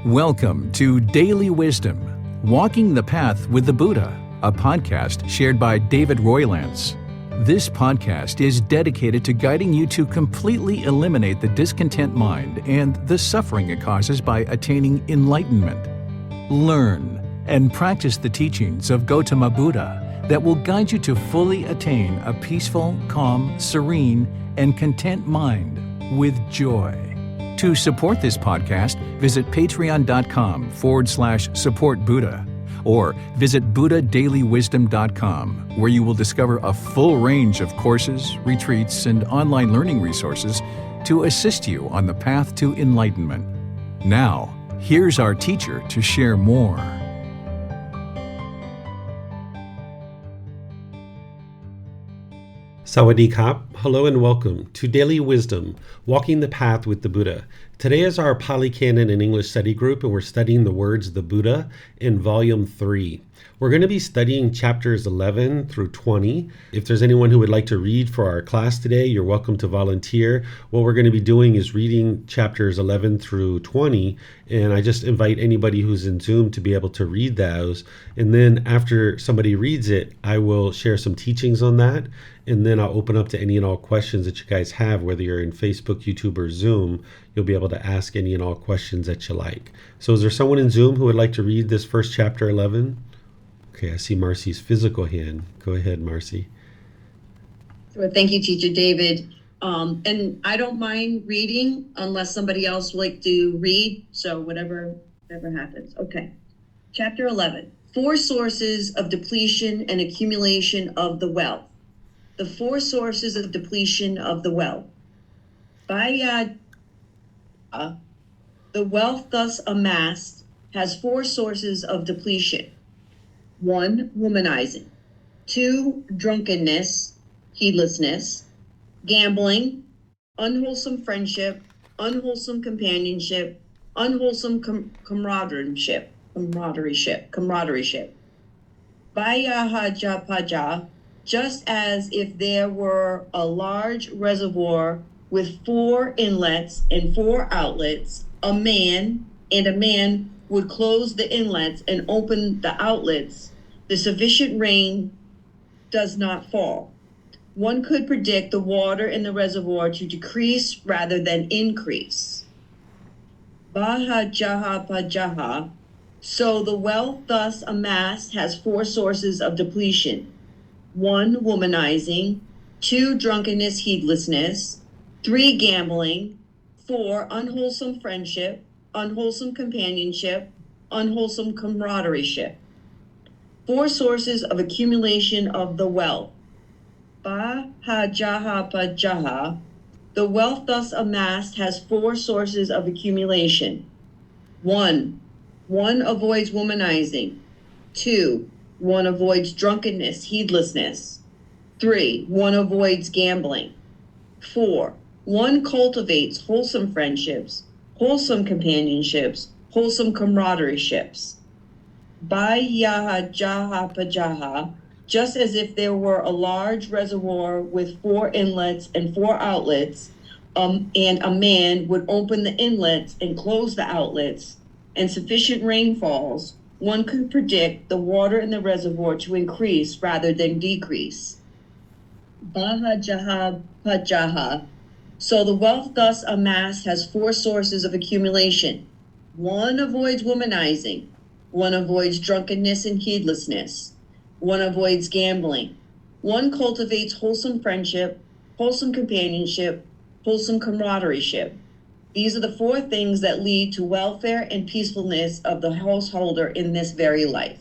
Welcome to Daily Wisdom, Walking the Path with the Buddha, a podcast shared by David Roylance. This podcast is dedicated to guiding you to completely eliminate the discontent mind and the suffering it causes by attaining enlightenment. Learn and practice the teachings of Gotama Buddha that will guide you to fully attain a peaceful, calm, serene, and content mind with joy. To support this podcast, visit patreon.com/support Buddha or visit buddhadailywisdom.com, where you will discover a full range of courses, retreats, and online learning resources to assist you on the path to enlightenment. Now, here's our teacher to share more. Sawadee Kap. Hello and welcome to Daily Wisdom, Walking the Path with the Buddha. Today is our Pali Canon and English study group, and we're studying the words of the Buddha in Volume 3. We're going to be studying chapters 11 through 20. If there's anyone who would like to read for our class today, you're welcome to volunteer. What we're going to be doing is reading chapters 11 through 20, and I just invite anybody who's in Zoom to be able to read those. And then after somebody reads it, I will share some teachings on that, and then I'll open up to any and all questions that you guys have, whether you're in Facebook, YouTube, or Zoom. You'll be able to ask any and all questions that you like. So is there someone in Zoom who would like to read this first chapter 11? Okay, I see Marcy's physical hand. Go ahead, Marcy. Sure. Thank you, Teacher David. And I don't mind reading unless somebody else would like to read. So whatever happens. Okay. Chapter 11. 4 sources of depletion and accumulation of the wealth. The 4 sources of depletion of the wealth. The wealth thus amassed has 4 sources of depletion. 1, womanizing. 2, drunkenness, heedlessness, gambling, unwholesome friendship, unwholesome companionship, unwholesome camaraderie. Paja, just as if there were a large reservoir with 4 inlets and 4 outlets, a man would close the inlets and open the outlets, the sufficient rain does not fall. One could predict the water in the reservoir to decrease rather than increase. Pajaha. So the wealth thus amassed has 4 sources of depletion. 1, womanizing. 2, drunkenness, heedlessness. 3, gambling. 4, unwholesome friendship, unwholesome companionship, unwholesome camaraderie. 4 sources of accumulation of the wealth. Pajaha. The wealth thus amassed has 4 sources of accumulation. 1, one avoids womanizing. 2, one avoids drunkenness, heedlessness. 3, one avoids gambling. 4, one cultivates wholesome friendships, wholesome companionships, wholesome camaraderie-ships. Pajaha, just as if there were a large reservoir with 4 inlets and 4 outlets, and a man would open the inlets and close the outlets, and sufficient rain falls, one could predict the water in the reservoir to increase rather than decrease. Pajaha. So the wealth thus amassed has 4 sources of accumulation. 1 avoids womanizing. 1 avoids drunkenness and heedlessness. 1 avoids gambling. 1 cultivates wholesome friendship, wholesome companionship, wholesome camaraderie. These are the 4 things that lead to welfare and peacefulness of the householder in this very life.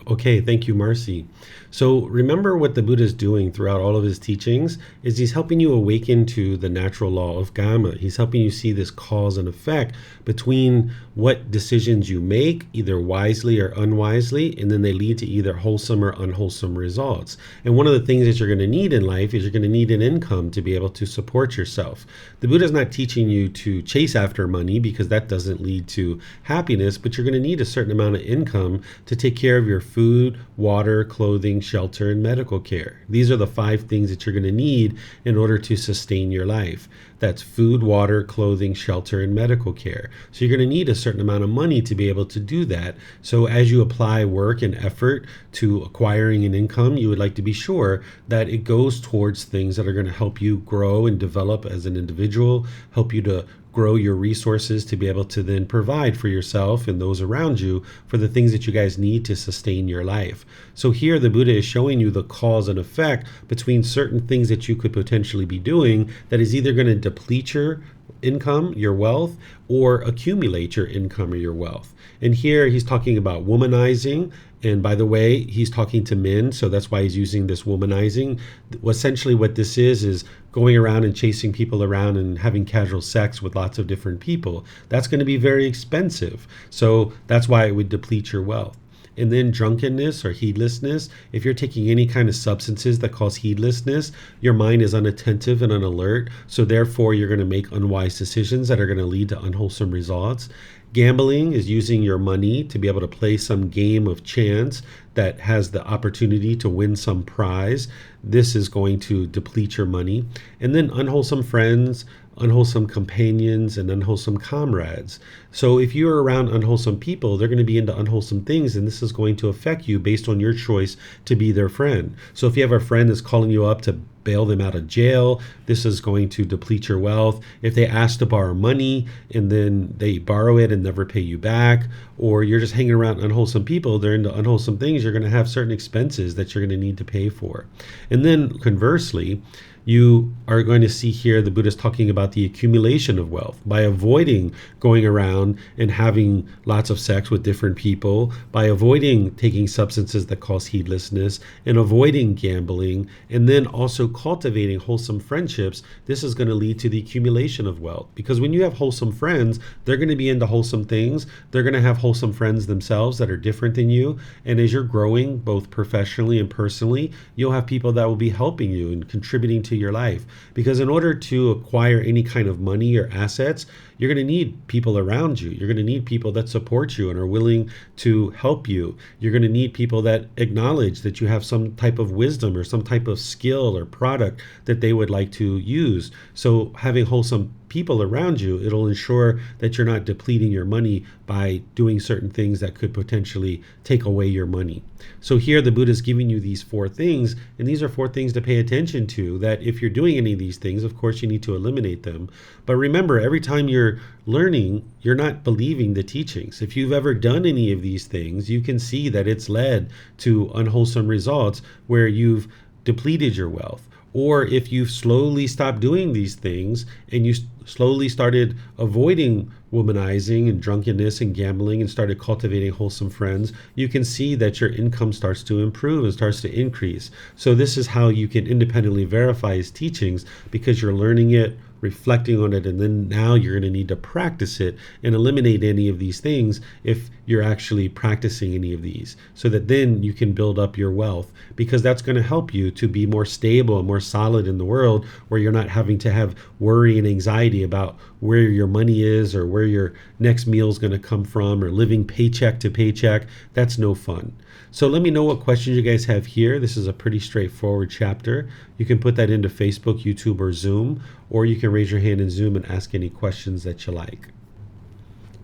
Okay, thank you, Marcy. So remember what the Buddha is doing throughout all of his teachings is he's helping you awaken to the natural law of karma. He's helping you see this cause and effect between what decisions you make, either wisely or unwisely, and then they lead to either wholesome or unwholesome results. And one of the things that you're going to need in life is you're going to need an income to be able to support yourself. The Buddha is not teaching you to chase after money because that doesn't lead to happiness, but you're going to need a certain amount of income to take care of your food, water, clothing, shelter, and medical care. These are the 5 things that you're going to need in order to sustain your life. That's food, water, clothing, shelter, and medical care. So you're going to need a certain amount of money to be able to do that. So as you apply work and effort to acquiring an income, you would like to be sure that it goes towards things that are going to help you grow and develop as an individual, help you to grow your resources to be able to then provide for yourself and those around you for the things that you guys need to sustain your life. So here the Buddha is showing you the cause and effect between certain things that you could potentially be doing that is either going to deplete your income, your wealth, or accumulate your income or your wealth. And here he's talking about womanizing. And by the way, he's talking to men, so that's why he's using this womanizing. Essentially what this is going around and chasing people around and having casual sex with lots of different people. That's going to be very expensive. So that's why it would deplete your wealth. And then drunkenness or heedlessness. If you're taking any kind of substances that cause heedlessness, your mind is unattentive and unalert. So therefore, you're going to make unwise decisions that are going to lead to unwholesome results. Gambling is using your money to be able to play some game of chance that has the opportunity to win some prize. This is going to deplete your money. And then unwholesome friends, unwholesome companions, and unwholesome comrades. So if you're around unwholesome people, they're going to be into unwholesome things, and this is going to affect you based on your choice to be their friend. So if you have a friend that's calling you up to bail them out of jail, this is going to deplete your wealth. If they ask to borrow money and then they borrow it and never pay you back, or you're just hanging around unwholesome people, they're into unwholesome things, you're going to have certain expenses that you're going to need to pay for. And then conversely, you are going to see here the Buddha's talking about the accumulation of wealth by avoiding going around and having lots of sex with different people, by avoiding taking substances that cause heedlessness, and avoiding gambling, and then also cultivating wholesome friendships. This is going to lead to the accumulation of wealth, because when you have wholesome friends, they're going to be into wholesome things. They're going to have wholesome friends themselves that are different than you. And as you're growing both professionally and personally, you'll have people that will be helping you and contributing to your life. Because in order to acquire any kind of money or assets, you're going to need people around you. You're going to need people that support you and are willing to help you. You're going to need people that acknowledge that you have some type of wisdom or some type of skill or product that they would like to use. So having wholesome people around you, it'll ensure that you're not depleting your money by doing certain things that could potentially take away your money. So here the Buddha is giving you these 4 things, and these are 4 things to pay attention to, that if you're doing any of these things, of course you need to eliminate them. But remember, every time you're learning, you're not believing the teachings. If you've ever done any of these things, you can see that it's led to unwholesome results where you've depleted your wealth. Or if you've slowly stopped doing these things and you slowly started avoiding womanizing and drunkenness and gambling and started cultivating wholesome friends, you can see that your income starts to improve and starts to increase. So this is how you can independently verify his teachings, because you're learning it, reflecting on it, and then now you're going to need to practice it and eliminate any of these things if you're actually practicing any of these, so that then you can build up your wealth, because that's going to help you to be more stable and more solid in the world, where you're not having to have worry and anxiety about where your money is or where your next meal is going to come from, or living paycheck to paycheck. That's no fun. So let me know what questions you guys have here. This is a pretty straightforward chapter. You can put that into Facebook, YouTube, or Zoom, or you can raise your hand in Zoom and ask any questions that you like.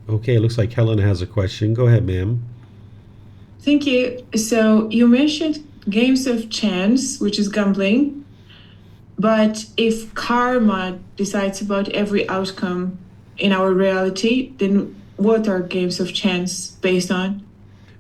Okay, it looks like Helen has a question. Go ahead, ma'am. Thank you. So you mentioned games of chance, which is gambling. But if karma decides about every outcome in our reality, then what are games of chance based on?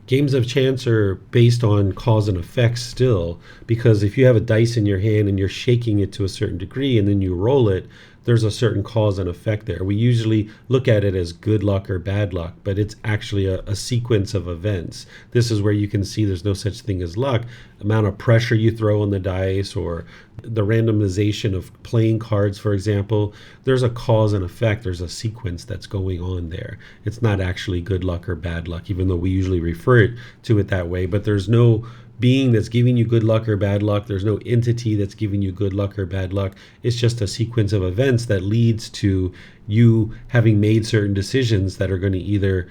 Games of chance are based on cause and effect still, because if you have a dice in your hand and you're shaking it to a certain degree and then you roll it, there's a certain cause and effect there. We usually look at it as good luck or bad luck, but it's actually a sequence of events. This is where you can see there's no such thing as luck. Amount of pressure you throw on the dice, or the randomization of playing cards, for example, there's a cause and effect. There's a sequence that's going on there. It's not actually good luck or bad luck, even though we usually refer to it that way. But there's no being that's giving you good luck or bad luck. There's no entity that's giving you good luck or bad luck. It's just a sequence of events that leads to you having made certain decisions that are going to either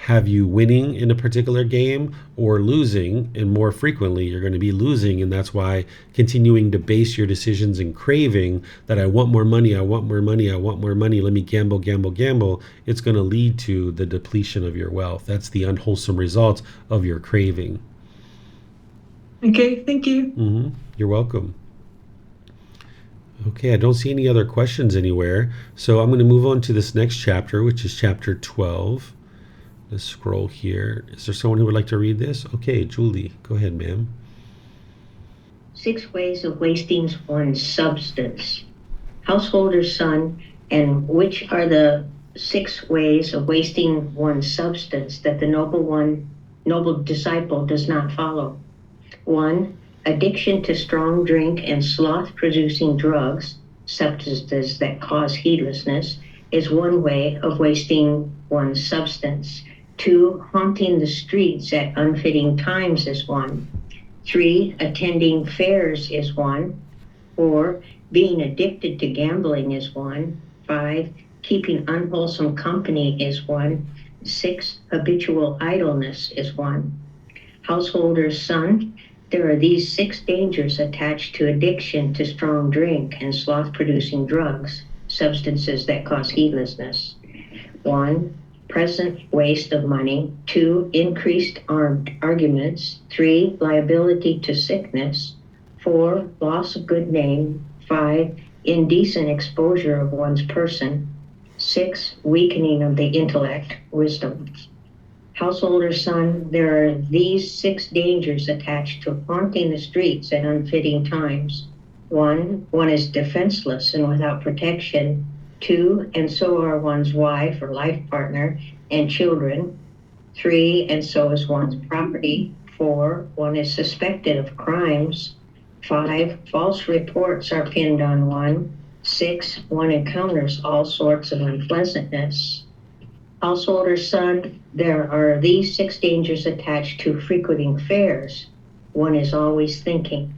have you winning in a particular game or losing, and more frequently you're going to be losing, and that's why continuing to base your decisions in craving that I want more money, I want more money, I want more money, let me gamble, it's going to lead to the depletion of your wealth. That's the unwholesome result of your craving. Okay, thank you. You're welcome. Okay, I don't see any other questions anywhere, so I'm going to move on to this next chapter, which is chapter 12. Let's scroll here. Is there someone who would like to read this? Okay, Julie, go ahead, ma'am. 6 ways of wasting one's substance. Householder's son, and which are the 6 ways of wasting one's substance that the noble disciple does not follow? 1. Addiction to strong drink and sloth-producing drugs, substances that cause heedlessness, is one way of wasting one's substance. 2. Haunting the streets at unfitting times is one. 3. Attending fairs is one. 4. Being addicted to gambling is one. 5. Keeping unwholesome company is one. 6. Habitual idleness is one. Householder's son, there are these 6 dangers attached to addiction to strong drink and sloth-producing drugs, substances that cause heedlessness. 1. Present waste of money. 2. Increased arguments. 3. Liability to sickness. 4. Loss of good name. 5. Indecent exposure of one's person. 6. Weakening of the intellect, wisdom. Householder's son, there are these 6 dangers attached to haunting the streets at unfitting times. 1. One is defenseless and without protection. 2. And so are one's wife or life partner and children. 3. And so is one's property. 4. One is suspected of crimes. 5. False reports are pinned on one. 6. One encounters all sorts of unpleasantness. Householder's son, there are these 6 dangers attached to frequenting fairs. 1 is always thinking,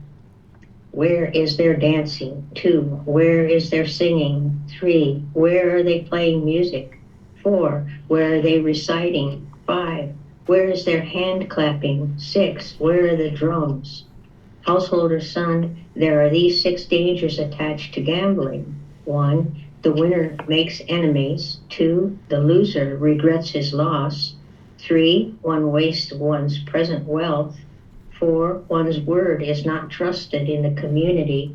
where is their dancing? 2, where is their singing? 3, where are they playing music? 4, where are they reciting? 5, where is their hand clapping? 6, where are the drums? Householder's son, there are these 6 dangers attached to gambling. 1, the winner makes enemies. 2, the loser regrets his loss. 3, one wastes one's present wealth. 4, one's word is not trusted in the community.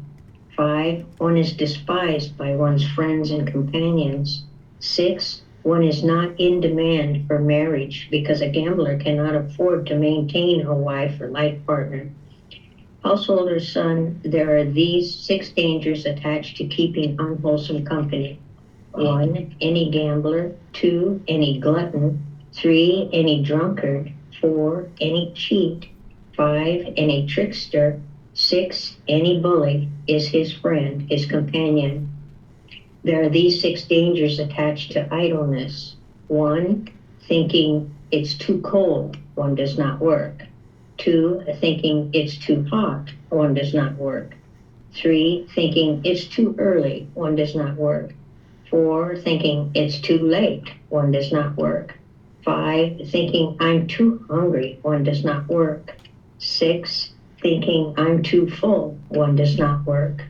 5, one is despised by one's friends and companions. 6, one is not in demand for marriage because a gambler cannot afford to maintain a wife or life partner. Householder's son, there are these 6 dangers attached to keeping unwholesome company. 1, any gambler. 2, any glutton. 3, any drunkard. 4, any cheat. 5, any trickster. 6, any bully is his friend, his companion. There are these 6 dangers attached to idleness. 1, thinking it's too cold, one does not work. 2, thinking it's too hot, one does not work. 3, thinking it's too early, one does not work. 4, thinking it's too late, one does not work. 5, thinking I'm too hungry, one does not work. 6, thinking I'm too full, one does not work.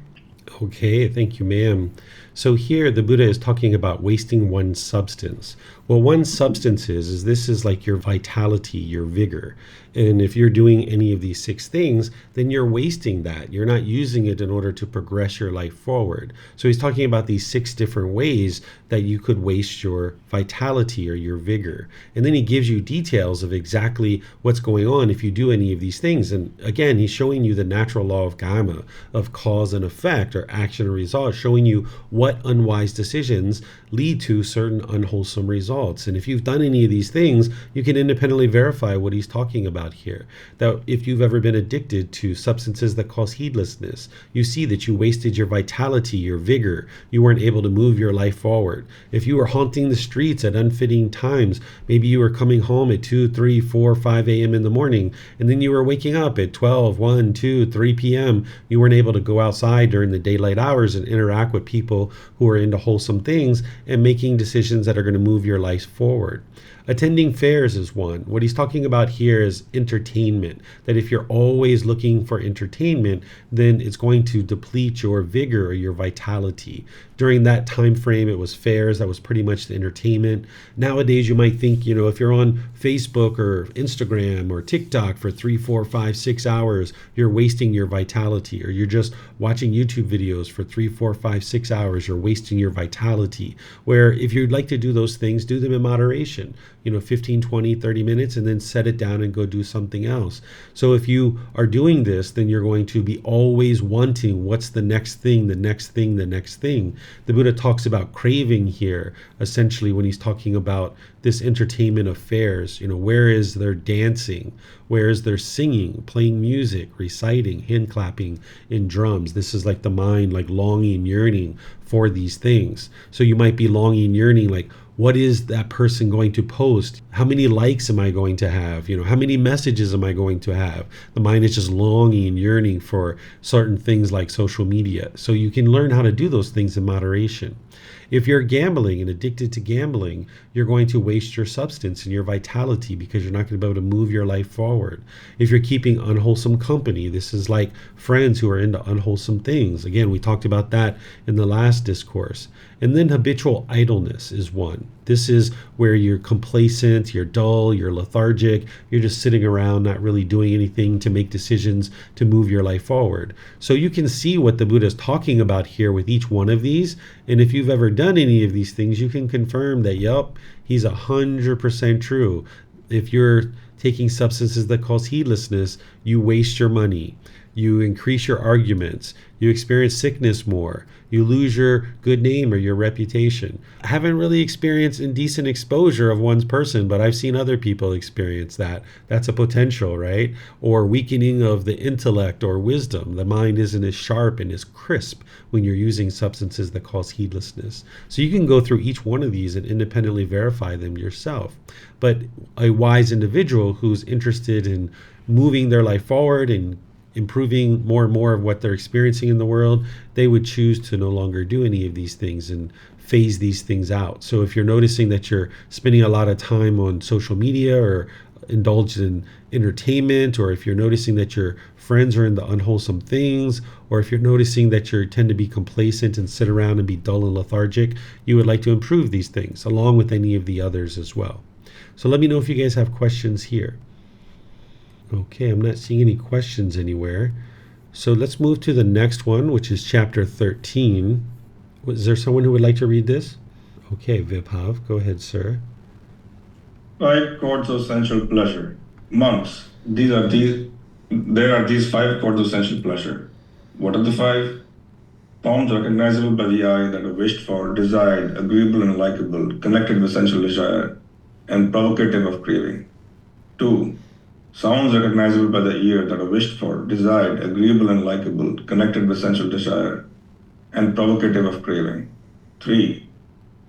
Okay, thank you, ma'am. So here the Buddha is talking about wasting one's substance. Well, one's substance is this is like your vitality, your vigor. And if you're doing any of these 6 things, then you're wasting that. You're not using it in order to progress your life forward. So he's talking about these 6 different ways that you could waste your vitality or your vigor. And then he gives you details of exactly what's going on if you do any of these things. And again, he's showing you the natural law of karma, of cause and effect, or action and result, showing you what unwise decisions lead to certain unwholesome results. And if you've done any of these things, you can independently verify what he's talking about here. That if you've ever been addicted to substances that cause heedlessness, you see that you wasted your vitality, your vigor. You weren't able to move your life forward. If you were haunting the streets at unfitting times, maybe you were coming home at 2, 3, 4, 5 a.m. in the morning, and then you were waking up at 12, 1, 2, 3 p.m. You weren't able to go outside during the daylight hours and interact with people who are into wholesome things and making decisions that are going to move your life forward. Attending fairs is one. What he's talking about here is entertainment, that if you're always looking for entertainment, then it's going to deplete your vigor or your vitality. During that time frame, it was fairs. That was pretty much the entertainment. Nowadays, you might think, if you're on Facebook or Instagram or TikTok for 3, 4, 5, 6 hours, you're wasting your vitality. Or you're just watching YouTube videos for 3, 4, 5, 6 hours, you're wasting your vitality. Where if you'd like to do those things, do them in moderation. 15, 20, 30 minutes, and then set it down and go do something else. So if you are doing this, then you're going to be always wanting what's the next thing, the next thing, the next thing. The Buddha talks about craving here, essentially, when he's talking about this entertainment affairs. Where is their dancing? Where is their singing, playing music, reciting, hand clapping in drums? This is like the mind, like longing, yearning for these things. So you might be longing, yearning, like, what is that person going to post? How many likes am I going to have? How many messages am I going to have? The mind is just longing, yearning for certain things like social media. So you can learn how to do those things in moderation. If you're gambling and addicted to gambling, you're going to waste your substance and your vitality because you're not going to be able to move your life forward. If you're keeping unwholesome company, this is like friends who are into unwholesome things. Again, we talked about that in the last discourse. And then habitual idleness is one. This is where you're complacent, you're dull, you're lethargic, you're just sitting around not really doing anything to make decisions to move your life forward. So you can see what the Buddha is talking about here with each one of these. And if you've ever done any of these things, you can confirm that, yup, he's 100% true. If you're taking substances that cause heedlessness, you waste your money. You increase your arguments. You experience sickness more. You lose your good name or your reputation. I haven't really experienced indecent exposure of one's person, but I've seen other people experience that. That's a potential, right? Or weakening of the intellect or wisdom. The mind isn't as sharp and as crisp when you're using substances that cause heedlessness. So you can go through each one of these and independently verify them yourself. But a wise individual who's interested in moving their life forward and improving more and more of what they're experiencing in the world, they would choose to no longer do any of these things and phase these things out. So if you're noticing that you're spending a lot of time on social media or indulged in entertainment, or if you're noticing that your friends are into unwholesome things, or if you're noticing that you tend to be complacent and sit around and be dull and lethargic, you would like to improve these things along with any of the others as well. So let me know if you guys have questions here. Okay, I'm not seeing any questions anywhere. So let's move to the next one, which is chapter 13. Is there someone who would like to read this? Okay, Vibhav, go ahead, sir. 5 chords of sensual pleasure. Monks, there are these 5 chords of sensual pleasure. What are the 5? Forms recognizable by the eye that are wished for, desired, agreeable and likable, connected with sensual desire, and provocative of craving. 2. Sounds recognizable by the ear that are wished for, desired, agreeable and likable, connected with sensual desire, and provocative of craving. 3.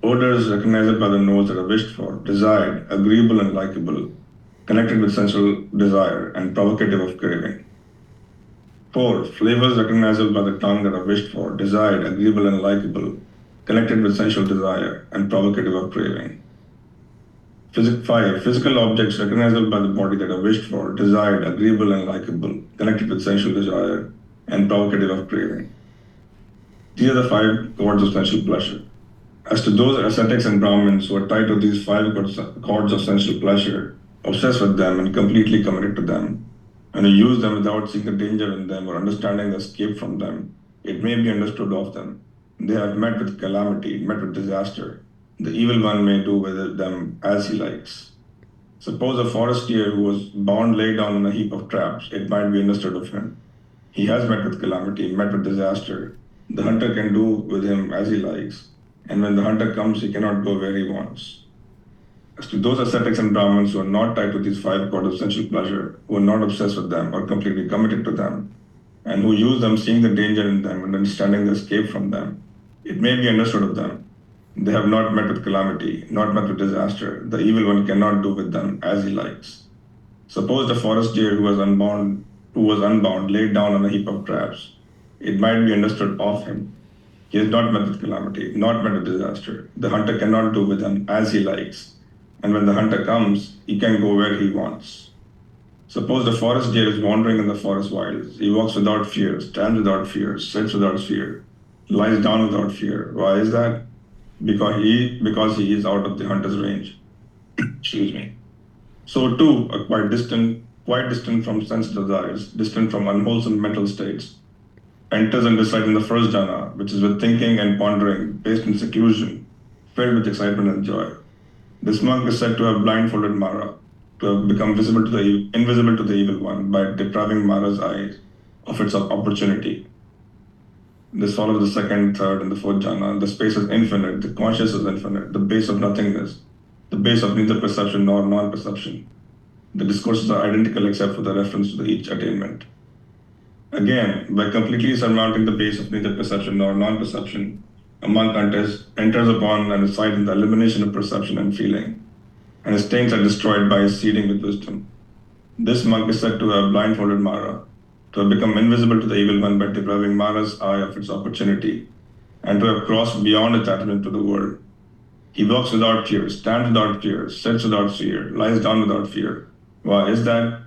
Odors recognizable by the nose that are wished for, desired, agreeable and likable, connected with sensual desire, and provocative of craving. 4. Flavors recognizable by the tongue that are wished for, desired, agreeable and likable, connected with sensual desire, and provocative of craving. 5. Physical objects recognizable by the body that are wished for, desired, agreeable and likable, connected with sensual desire, and provocative of craving. These are the 5 chords of sensual pleasure. As to those ascetics and Brahmins who are tied to these 5 chords of sensual pleasure, obsessed with them and completely committed to them, and who use them without seeing the danger in them or understanding the escape from them, it may be understood of them. They have met with calamity, met with disaster. The evil one may do with them as he likes. Suppose a forest deer who was bound lay down in a heap of traps, it might be understood of him. He has met with calamity, met with disaster. The hunter can do with him as he likes, and when the hunter comes, he cannot go where he wants. As to those ascetics and Brahmins who are not tied to these 5 chords of sensual pleasure, who are not obsessed with them or completely committed to them, and who use them seeing the danger in them and understanding the escape from them, it may be understood of them. They have not met with calamity, not met with disaster. The evil one cannot do with them as he likes. Suppose the forest deer who was unbound, laid down on a heap of traps. It might be understood of him. He is not met with calamity, not met with disaster. The hunter cannot do with him as he likes. And when the hunter comes, he can go where he wants. Suppose the forest deer is wandering in the forest wilds. He walks without fear, stands without fear, sits without fear, lies down without fear. Why is that? Because he is out of the hunter's range. Excuse me. So too, quite distant from sense desires, distant from unwholesome mental states, enters and resides in the first jhana, which is with thinking and pondering, based in seclusion, filled with excitement and joy. This monk is said to have blindfolded Mara, to have become invisible to the evil one by depriving Mara's eyes of its opportunity. This follows the second, third, and the fourth jhana. The space is infinite, the conscious is infinite, the base of nothingness, the base of neither perception nor non-perception. The discourses are identical except for the reference to each attainment. Again, by completely surmounting the base of neither perception nor non-perception, a monk enters upon and resides in the elimination of perception and feeling, and his taints are destroyed by his seeding with wisdom. This monk is said to have blindfolded Mara, to have become invisible to the evil one by depriving Mara's eye of its opportunity, and to have crossed beyond attachment to the world. He walks without fear, stands without fear, sits without fear, lies down without fear. Why is that?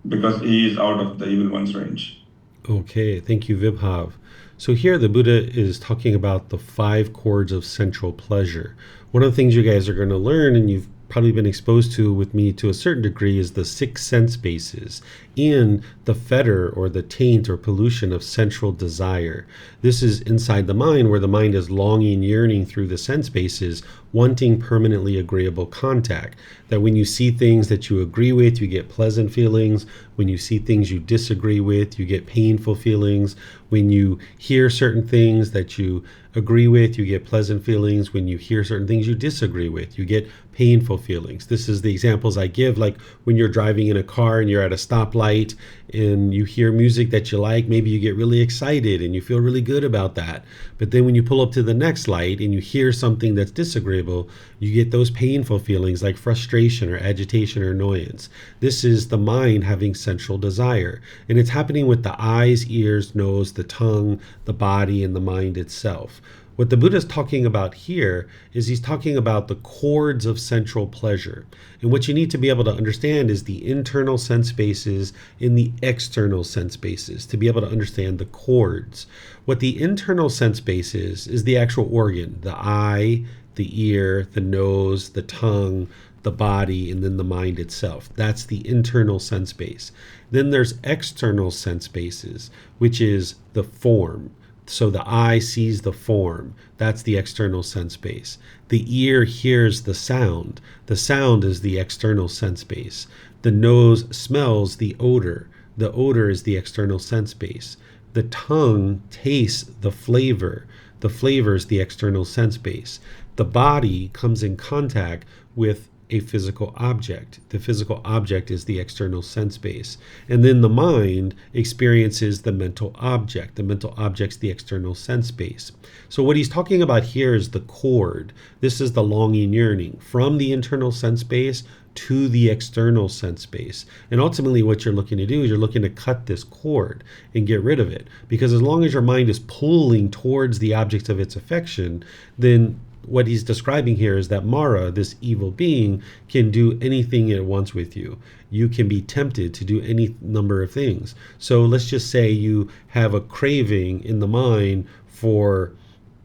Because he is out of the evil one's range. Okay, thank you, Vibhav. So here the Buddha is talking about the 5 chords of central pleasure. One of the things you guys are going to learn, and you've probably been exposed to with me to a certain degree, is the 6 sense bases and the fetter or the taint or pollution of central desire. This is inside the mind, where the mind is longing, yearning through the sense bases, wanting permanently agreeable contact. That when you see things that you agree with, you get pleasant feelings. When you see things you disagree with, you get painful feelings. When you hear certain things that you agree with, you get pleasant feelings. When you hear certain things you disagree with, you get painful feelings. This is the examples I give, like when you're driving in a car and you're at a stoplight and you hear music that you like, maybe you get really excited and you feel really good about that. But then when you pull up to the next light and you hear something that's disagreeable, you get those painful feelings like frustration or agitation or annoyance. This is the mind having central desire. And it's happening with the eyes, ears, nose, the tongue, the body, and the mind itself. What the Buddha is talking about here is he's talking about the chords of central pleasure. And what you need to be able to understand is the internal sense bases and the external sense bases to be able to understand the chords. What the internal sense base is the actual organ, the eye, the ear, the nose, the tongue, the body, and then the mind itself. That's the internal sense base. Then there's external sense bases, which is the form. So the eye sees the form. That's the external sense base. The ear hears the sound. The sound is the external sense base. The nose smells the odor. The odor is the external sense base. The tongue tastes the flavor. The flavor is the external sense base. The body comes in contact with a physical object. The physical object is the external sense base. And then the mind experiences the mental object. The mental object's the external sense base. So what he's talking about here is the chord. This is the longing, yearning from the internal sense base to the external sense base. And ultimately what you're looking to do is you're looking to cut this cord and get rid of it. Because as long as your mind is pulling towards the object of its affection, then what he's describing here is that Mara, this evil being, can do anything it wants with you. You can be tempted to do any number of things. So let's just say you have a craving in the mind for,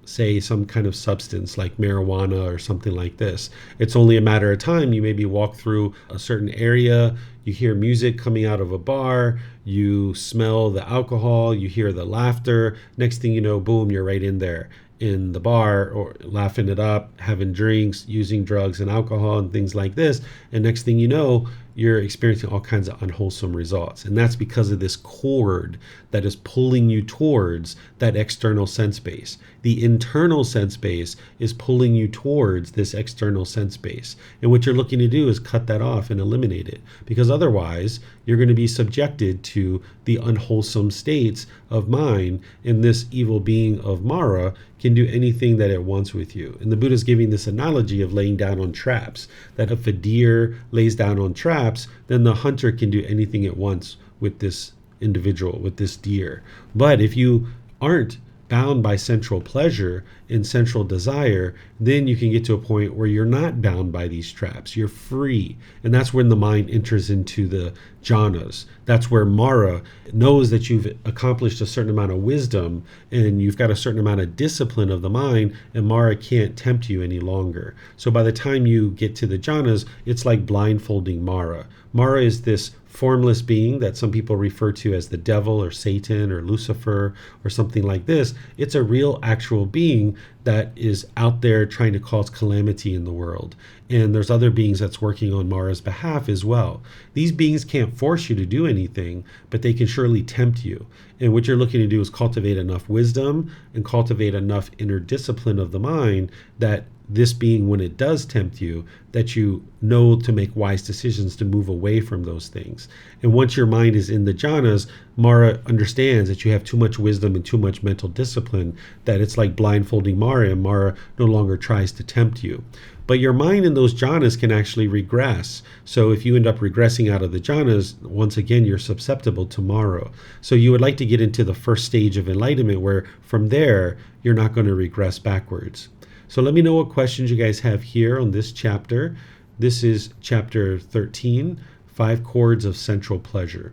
say, some kind of substance like marijuana or something like this. It's only a matter of time. You maybe walk through a certain area, you hear music coming out of a bar, you smell the alcohol, you hear the laughter. Next thing you know, boom, you're right in there in the bar or laughing it up, having drinks, using drugs and alcohol and things like this. And next thing you know, you're experiencing all kinds of unwholesome results. And that's because of this cord that is pulling you towards that external sense base. The internal sense base is pulling you towards this external sense base. And what you're looking to do is cut that off and eliminate it. Because otherwise, you're going to be subjected to the unwholesome states of mind. And this evil being of Mara can do anything that it wants with you. And the Buddha is giving this analogy of laying down on traps. That if a deer lays down on traps, then the hunter can do anything it wants with this individual, with this deer. But if you aren't bound by sensual pleasure and sensual desire, then you can get to a point where you're not bound by these traps. You're free. And that's when the mind enters into the jhanas. That's where Mara knows that you've accomplished a certain amount of wisdom and you've got a certain amount of discipline of the mind, and Mara can't tempt you any longer. So by the time you get to the jhanas, it's like blindfolding Mara. Mara is this formless being that some people refer to as the devil or Satan or Lucifer or something like this. It's a real actual being that is out there trying to cause calamity in the world. And there's other beings that's working on Mara's behalf as well. These beings can't force you to do anything, but they can surely tempt you. And what you're looking to do is cultivate enough wisdom and cultivate enough inner discipline of the mind that this being, when it does tempt you, that you know to make wise decisions to move away from those things. And once your mind is in the jhanas, Mara understands that you have too much wisdom and too much mental discipline, that it's like blindfolding Mara, and Mara no longer tries to tempt you. But your mind in those jhanas can actually regress. So if you end up regressing out of the jhanas, once again, you're susceptible to Mara. So you would like to get into the first stage of enlightenment, where from there, you're not going to regress backwards. So let me know what questions you guys have here on this chapter. This is chapter 13, 5 chords of sensual pleasure.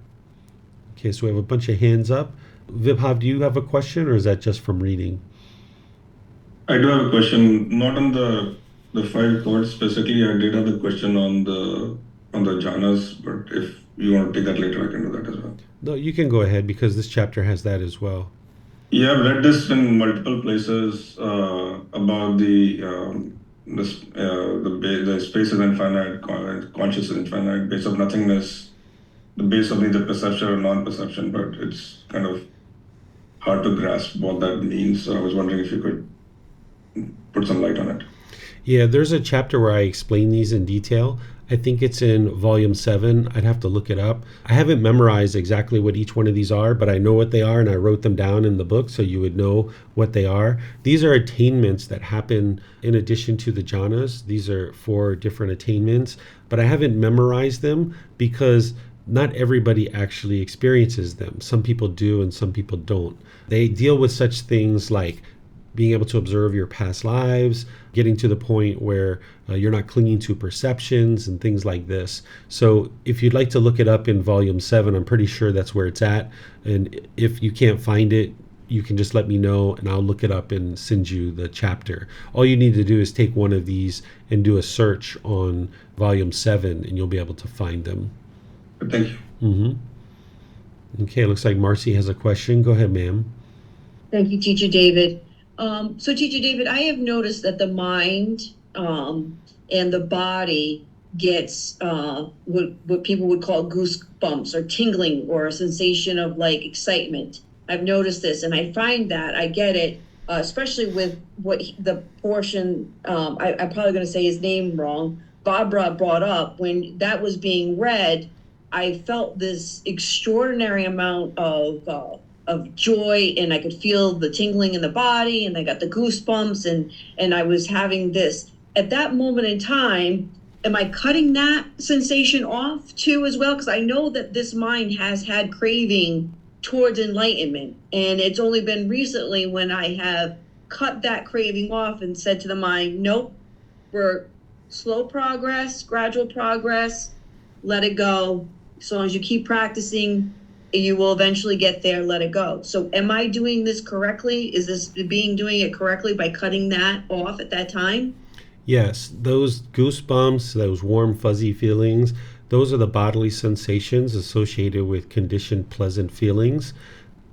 Okay, so we have a bunch of hands up. Vibhav, do you have a question, or is that just from reading? I do have a question, not on the 5 chords specifically. I did have a question on the jhanas, but if you want to take that later, I can do that as well. No, you can go ahead, because this chapter has that as well. Yeah, I've read this in multiple places about the space is infinite, conscious is infinite, base of nothingness, the base of neither perception or non-perception, but it's kind of hard to grasp what that means. So I was wondering if you could put some light on it. Yeah, there's a chapter where I explain these in detail. I think it's in volume 7. I'd have to look it up. I haven't memorized exactly what each one of these are, but I know what they are, and I wrote them down in the book so you would know what they are. These are attainments that happen in addition to the jhanas. These are 4 different attainments, but I haven't memorized them because not everybody actually experiences them. Some people do and some people don't. They deal with such things like being able to observe your past lives, getting to the point where you're not clinging to perceptions and things like this. So if you'd like to look it up in volume 7, I'm pretty sure that's where it's at. And if you can't find it, you can just let me know and I'll look it up and send you the chapter. All you need to do is take one of these and do a search on volume 7 and you'll be able to find them. Thank you. Mm-hmm. Okay, looks like Marcy has a question. Go ahead, ma'am. Thank you, Teacher David. So Teacher David, I have noticed that the mind and the body gets what people would call goosebumps or tingling or a sensation of like excitement. I've noticed this, and I find that I get it, especially with what the portion, I'm probably going to say his name wrong, Barbara brought up. When that was being read, I felt this extraordinary amount of joy, and I could feel the tingling in the body, and I got the goosebumps, and I was having this. At that moment in time, am I cutting that sensation off too as well? Because I know that this mind has had craving towards enlightenment, and it's only been recently when I have cut that craving off and said to the mind, nope, we're slow progress, gradual progress, let it go. As long as you keep practicing, you will eventually get there, let it go. So am I doing this correctly? Is this doing it correctly by cutting that off at that time? Yes, those goosebumps, those warm, fuzzy feelings, those are the bodily sensations associated with conditioned pleasant feelings.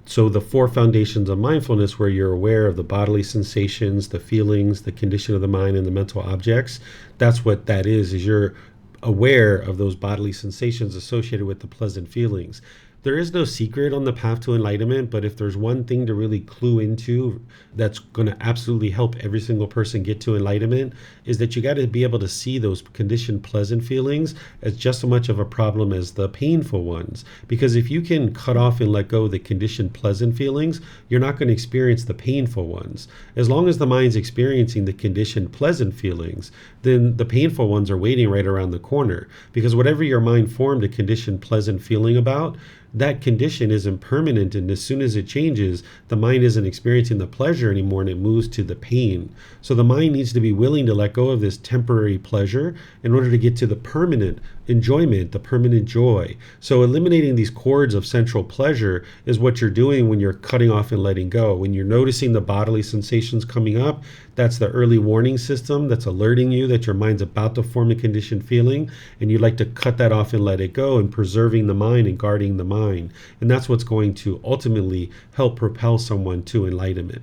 So the 4 foundations of mindfulness, where you're aware of the bodily sensations, the feelings, the condition of the mind, and the mental objects, that's what that is you're aware of those bodily sensations associated with the pleasant feelings. There is no secret on the path to enlightenment, but if there's one thing to really clue into that's going to absolutely help every single person get to enlightenment, is that you got to be able to see those conditioned pleasant feelings as just as much of a problem as the painful ones. Because if you can cut off and let go of the conditioned pleasant feelings, you're not going to experience the painful ones. As long as the mind's experiencing the conditioned pleasant feelings, then the painful ones are waiting right around the corner. Because whatever your mind formed a conditioned pleasant feeling about, that condition isn't permanent, and as soon as it changes, the mind isn't experiencing the pleasure anymore and it moves to the pain. So the mind needs to be willing to let go of this temporary pleasure in order to get to the permanent enjoyment, the permanent joy. So eliminating these cords of central pleasure is what you're doing when you're cutting off and letting go. When you're noticing the bodily sensations coming up, that's the early warning system that's alerting you that your mind's about to form a conditioned feeling, and you'd like to cut that off and let it go, and preserving the mind and guarding the mind. And that's what's going to ultimately help propel someone to enlightenment.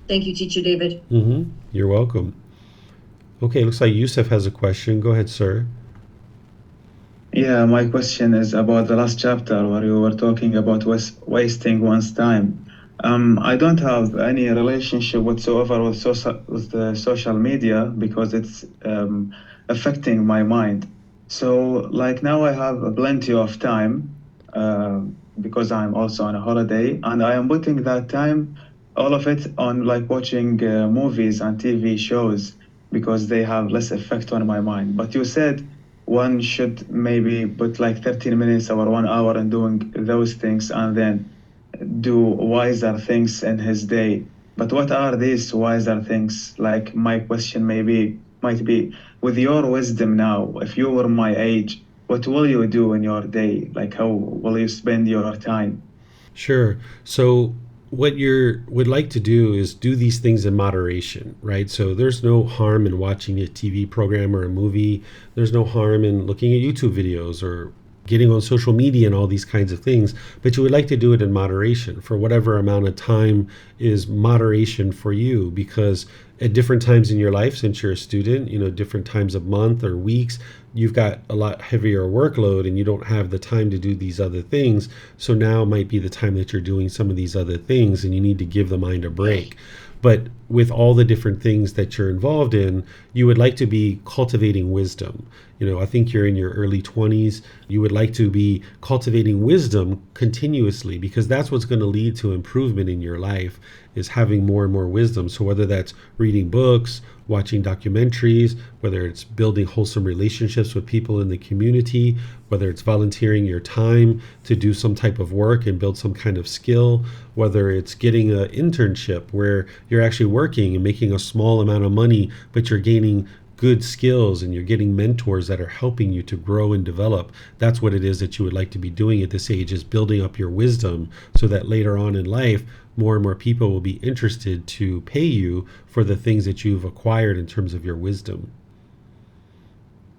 Thank you, Teacher David. You're welcome. Okay, looks like Yusuf has a question. Go ahead, sir. Yeah, my question is about the last chapter where you were talking about wasting one's time. I don't have any relationship whatsoever with the social media because it's affecting my mind. So, like now, I have plenty of time because I'm also on a holiday, and I am putting that time, all of it, on like watching movies and TV shows because they have less effect on my mind. But you said one should maybe put like 13 minutes or 1 hour in doing those things and then do wiser things in his day. But what are these wiser things? Like my question might be, with your wisdom now, if you were my age, what will you do in your day? Like how will you spend your time? Sure. So what you would like to do is do these things in moderation, right? So there's no harm in watching a TV program or a movie. There's no harm in looking at YouTube videos or getting on social media and all these kinds of things, but you would like to do it in moderation for whatever amount of time is moderation for you, because at different times in your life, since you're a student, different times of month or weeks, you've got a lot heavier workload and you don't have the time to do these other things. So now might be the time that you're doing some of these other things and you need to give the mind a break. But with all the different things that you're involved in, you would like to be cultivating wisdom. I think you're in your early 20s. You would like to be cultivating wisdom continuously, because that's what's going to lead to improvement in your life, is having more and more wisdom. So whether that's reading books, watching documentaries, whether it's building wholesome relationships with people in the community, whether it's volunteering your time to do some type of work and build some kind of skill, whether it's getting an internship where you're actually working and making a small amount of money, but you're gaining good skills and you're getting mentors that are helping you to grow and develop. That's what it is that you would like to be doing at this age, is building up your wisdom so that later on in life, more and more people will be interested to pay you for the things that you've acquired in terms of your wisdom.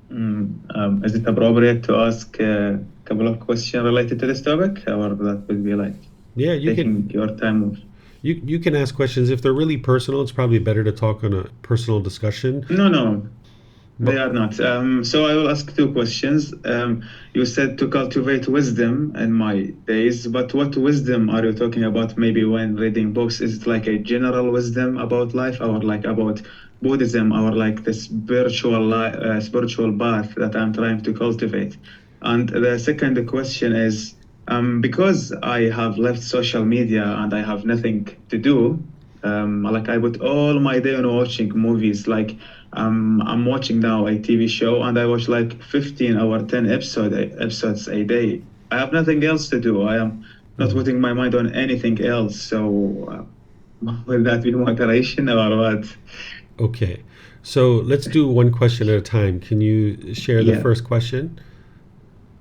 Is it appropriate to ask a couple of questions related to this topic, or that would be like taking your time off? You can ask questions. If they're really personal, it's probably better to talk on a personal discussion. No, they are not. So I will ask two questions. You said to cultivate wisdom in my days, but what wisdom are you talking about? Maybe when reading books, is it like a general wisdom about life, or like about Buddhism, or like the spiritual path that I'm trying to cultivate? And the second question is, because I have left social media and I have nothing to do, like I put all my day on watching movies. Like I'm watching now a TV show and I watch like 15 or 10 episodes a day. I have nothing else to do. I am not putting my mind on anything else. So will that be moderation or what? Okay, so let's do one question at a time. Can you share the first question?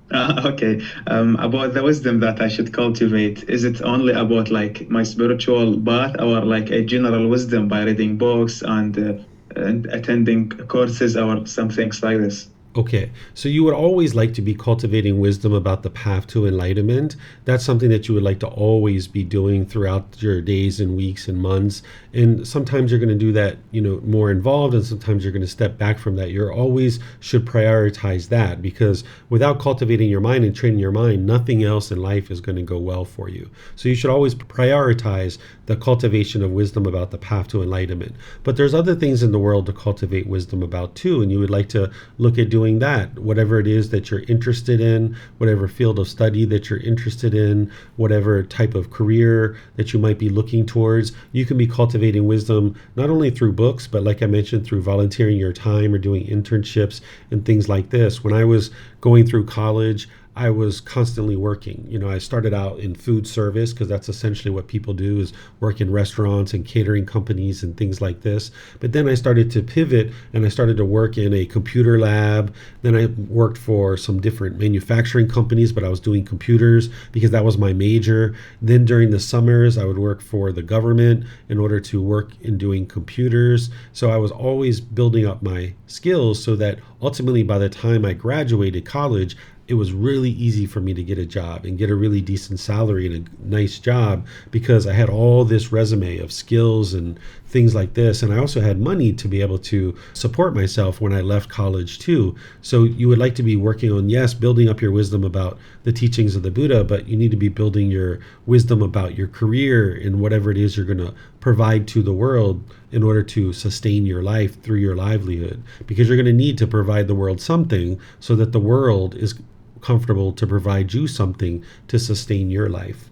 Okay. About the wisdom that I should cultivate, is it only about like my spiritual path, or like a general wisdom by reading books and attending courses or some things like this? Okay, so you would always like to be cultivating wisdom about the path to enlightenment. That's something that you would like to always be doing throughout your days and weeks and months. And sometimes you're going to do that, more involved, and sometimes you're going to step back from that. You always should prioritize that, because without cultivating your mind and training your mind, nothing else in life is going to go well for you. So you should always prioritize the cultivation of wisdom about the path to enlightenment. But there's other things in the world to cultivate wisdom about too, and you would like to look at doing that, whatever it is that you're interested in, whatever field of study that you're interested in, whatever type of career that you might be looking towards. You can be cultivating wisdom not only through books, but like I mentioned, through volunteering your time or doing internships and things like this. When I was going through college, I was constantly working. I started out in food service because that's essentially what people do, is work in restaurants and catering companies and things like this. But then I started to pivot and I started to work in a computer lab. Then I worked for some different manufacturing companies, but I was doing computers because that was my major. Then during the summers, I would work for the government in order to work in doing computers. So I was always building up my skills so that ultimately by the time I graduated college, it was really easy for me to get a job and get a really decent salary and a nice job because I had all this resume of skills and things like this. And I also had money to be able to support myself when I left college too. So you would like to be working on, yes, building up your wisdom about the teachings of the Buddha, but you need to be building your wisdom about your career and whatever it is you're going to provide to the world in order to sustain your life through your livelihood, because you're going to need to provide the world something so that the world is comfortable to provide you something to sustain your life.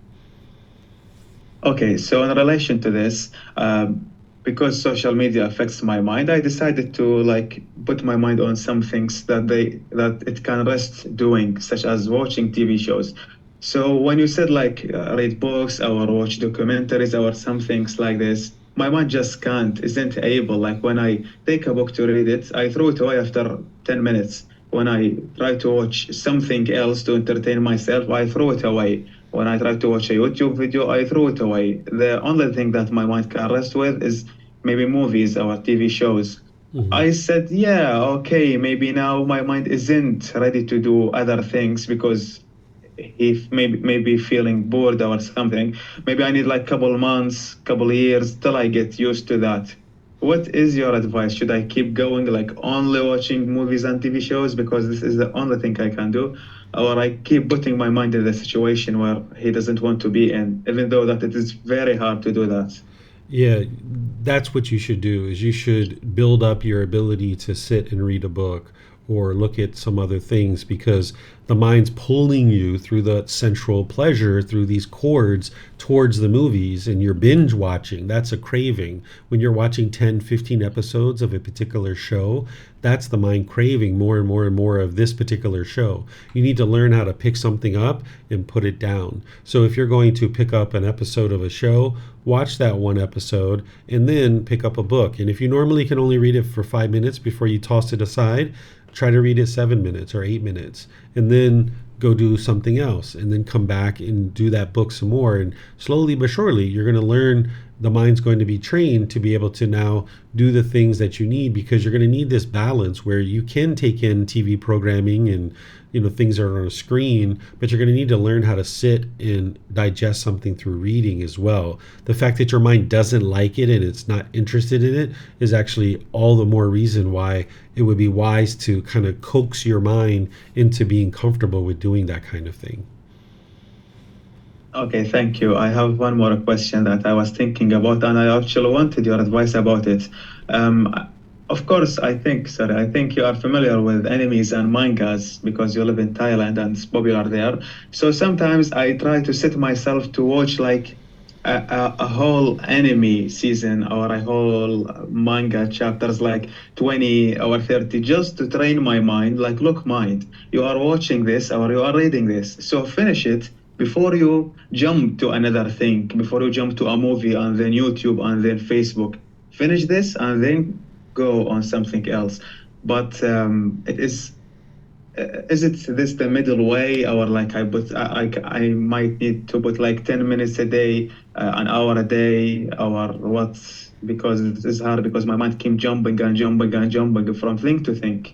Okay, so in relation to this, because social media affects my mind, I decided to put my mind on some things that it can rest doing, such as watching TV shows. So when you said read books or watch documentaries or some things like this, my mind just isn't able. Like when I take a book to read it, I throw it away after 10 minutes. When I try to watch something else to entertain myself, I throw it away. When I try to watch a YouTube video, I throw it away. The only thing that my mind can rest with is maybe movies or TV shows. Mhm. I said, yeah, okay, maybe now my mind isn't ready to do other things because if maybe feeling bored or something. Maybe I need couple months, couple years till I get used to that. What is your advice? Should I keep going only watching movies and TV shows because this is the only thing I can do? Or I keep putting my mind in the situation where he doesn't want to be in, even though that it is very hard to do that. Yeah, that's what you should do, is you should build up your ability to sit and read a book or look at some other things, because the mind's pulling you through the central pleasure, through these cords towards the movies, and you're binge watching. That's a craving. When you're watching 10, 15 episodes of a particular show, that's the mind craving more and more and more of this particular show. You need to learn how to pick something up and put it down. So if you're going to pick up an episode of a show, watch that one episode and then pick up a book. And if you normally can only read it for 5 minutes before you toss it aside, try to read it 7 minutes or 8 minutes, and then go do something else, and then come back and do that book some more. And slowly but surely, you're going to learn, the mind's going to be trained to be able to now do the things that you need, because you're going to need this balance where you can take in TV programming and things are on a screen, but you're going to need to learn how to sit and digest something through reading as well. The fact that your mind doesn't like it and it's not interested in it is actually all the more reason why it would be wise to kind of coax your mind into being comfortable with doing that kind of thing. Okay, thank you. I have one more question that I was thinking about, and I actually wanted your advice about it. Of course, I think you are familiar with animes and mangas because you live in Thailand and it's popular there. So sometimes I try to set myself to watch a whole anime season or a whole manga chapters, 20 or 30, just to train my mind. Look, mind, you are watching this or you are reading this, so finish it before you jump to another thing, before you jump to a movie and then YouTube and then Facebook. Finish this and then go on something else. But is it this the middle way, or I might need to put 10 minutes a day, an hour a day, or what? Because it is hard because my mind keeps jumping and jumping and jumping from thing to thing.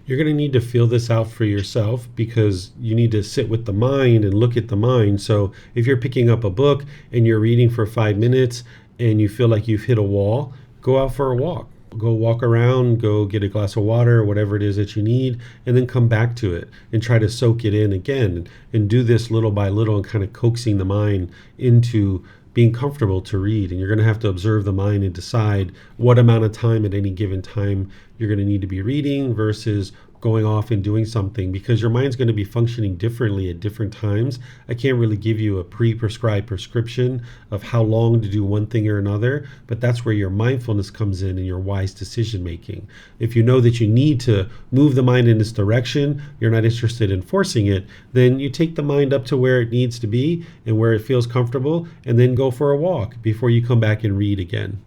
You're going to need to feel this out for yourself, because you need to sit with the mind and look at the mind. So if you're picking up a book and you're reading for 5 minutes and you feel like you've hit a wall, go out for a walk. Go walk around, go get a glass of water, whatever it is that you need, and then come back to it and try to soak it in again, and do this little by little and kind of coaxing the mind into being comfortable to read. And you're going to have to observe the mind and decide what amount of time at any given time you're going to need to be reading versus going off and doing something, because your mind's going to be functioning differently at different times. I can't really give you a pre-prescribed prescription of how long to do one thing or another, but that's where your mindfulness comes in and your wise decision making. If you know that you need to move the mind in this direction, you're not interested in forcing it, then you take the mind up to where it needs to be and where it feels comfortable, and then go for a walk before you come back and read again.